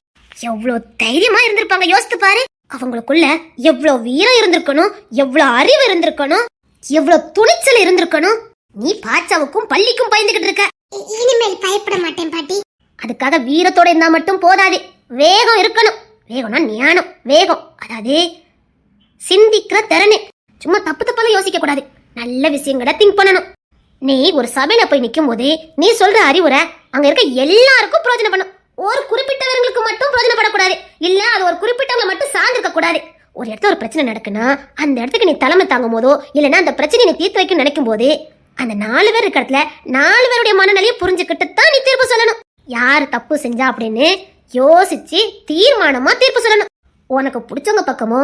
எவ்வளவு தைரியமா இருந்திருப்பாங்க யோசித்து பாரு. அவங்களுக்குள்ள எவ்வளவு வீரம் இருந்திருக்கணும், எவ்வளவு அறிவு இருந்திருக்கணும், எவ்வளவு துணிச்சல் இருந்திருக்கணும். நீ பாச்சாவுக்கும் பள்ளிக்கும் பயந்துகிட்டு இருக்க. இனிமேல் பயப்பட மாட்டேன் பாட்டி. அதுக்காக வீரத்தோட இருந்தா மட்டும் போதாது, வேகம் இருக்கணும். வேகம்னா ஞானம், வேகம் அதாவது சிந்திக்கிற திறனு. சும்மா தப்பு தப்பால யோசிக்க கூடாது, நல்ல விஷயங்களை திங்க் பண்ணணும். நீ ஒரு சபையில போய் நிக்கும் போது நீ சொல்ற அறிவுரை அங்க இருக்க எல்லாருக்கும் பிரயோஜனம் பண்ணும். ஒரு குறிப்பிட்டவர்களுக்கு மட்டும் பிரயோஜனப்படக்கூடாது, இல்ல அது ஒரு குறிப்பிட்டவங்களை மட்டும் சார்ந்திருக்க கூடாது. ஒரு இடத்துல ஒரு பிரச்சனை நடக்குன்னா அந்த இடத்துக்கு நீ தலைமை தாங்கும் போதோ இல்லைன்னா அந்த பிரச்சனையை நீ தீர்த்து வைக்க நினைக்கும் போது அந்த 4 பேர் இருக்க இடத்துல 4 பேருடைய மனநிலையை புரிஞ்சுக்கிட்டு தான் நீ தீர்ப்பு சொல்லணும். யாரு தப்பு செஞ்சா அப்படின்னு யோசிச்சு தீர்மானமா தீர்ப்பு சொல்லணும். உனக்கு பிடிச்சவங்க பக்கமோ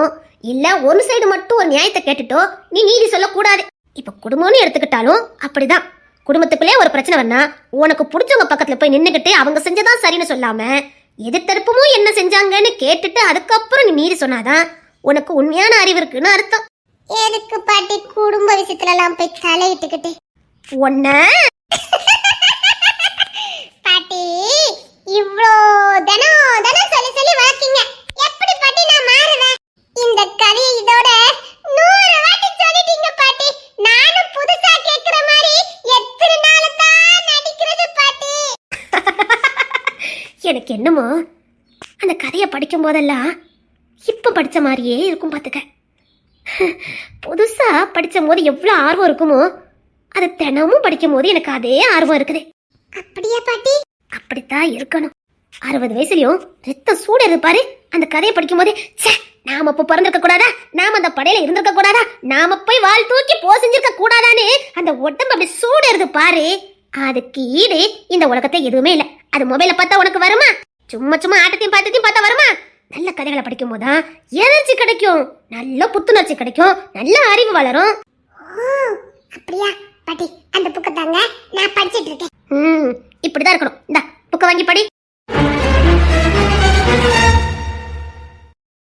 இல்ல ஒரு சைடு மட்டும் ஒரு நியாயத்தை கேட்டுட்டோ நீ நீதி சொல்லக்கூடாது. இப்ப குடும்பம்னு எடுத்துக்கிட்டாலும் அப்படிதான். குடும்பத்துக்குள்ளே ஒரு பிரச்சனை வந்தா உனக்கு பிடிச்சவங்க பக்கத்துல போய் நின்னுகிட்டு அவங்க செஞ்சதான் சரின்னு சொல்லாம எதிர்த்தரப்புமும் என்ன செஞ்சாங்கன்னு கேட்டுட்டு அதுக்கப்புறம் நீ மீறி சொன்னாதான் உனக்கு உண்மையான அறிவு இருக்குன்னு அர்த்தம். எதுக்கு பாட்டி குடும்ப விஷயத்துல எல்லாம் போய் தலையிட்டுக்கிட்டு? ஒன்ன பாட்டி இவ்ளோ தினம் சொல்லி சொல்லி வளர்க்கீங்க. எப்படி பாட்டி நான் மாறுவேன்? இந்த கதையை இதோட 100 வாட்டி சொல்லிட்டீங்க பாட்டி. நானும் புதுசா கேக்குற மாதிரி எத்தனை நாள் தான் நடிக்கிறது பாட்டி? எனக்கு என்னமோ அந்த கதையை படிக்கும் போதெல்லாம் இப்ப படிச்ச மாதிரியே இருக்கும் பாத்துக்க. புதுசா படிச்சும் போது எவ்வளவு ஆர்வம் இருக்குமோ அது தினமும் படிக்கும் போது எனக்கு அதே ஆர்வம் இருக்குது. அப்படியா பாட்டி? அப்படித்தான் இருக்கணும். 60 வயசுலயும் ரத்த சூடு இருப்பாரு. அந்த கதையை படிக்கும் போது நாம அப்ப பிறந்திருக்க கூடாதா, நாம அந்த படையில இருந்திருக்க கூடாதா, நாம போய் வால் தூக்கி போ செஞ்சிருக்க கூடாதான்னு அந்த உடம்பு அப்படி சூடு இருந்து பாரு. அதுக்கு ஈடு இந்த உலகத்தை எதுவுமே இல்ல. அது மொபைல பார்த்தா உனக்கு வருமா? சும்மா சும்மா ஆட்டத்தையும் பார்த்தா வருமா? நல்ல கதைகளை படிக்கும் போதுதான் எனர்ஜி கிடைக்கும், நல்ல புத்துணர்ச்சி கிடைக்கும், நல்ல அறிவு வளரும். அப்படியா பாட்டி? அந்த புக்கை தாங்க, நான் படிச்சிட்டு இருக்கேன். இப்படிதான் இருக்கணும். இந்த புக்கை வாங்கி படி.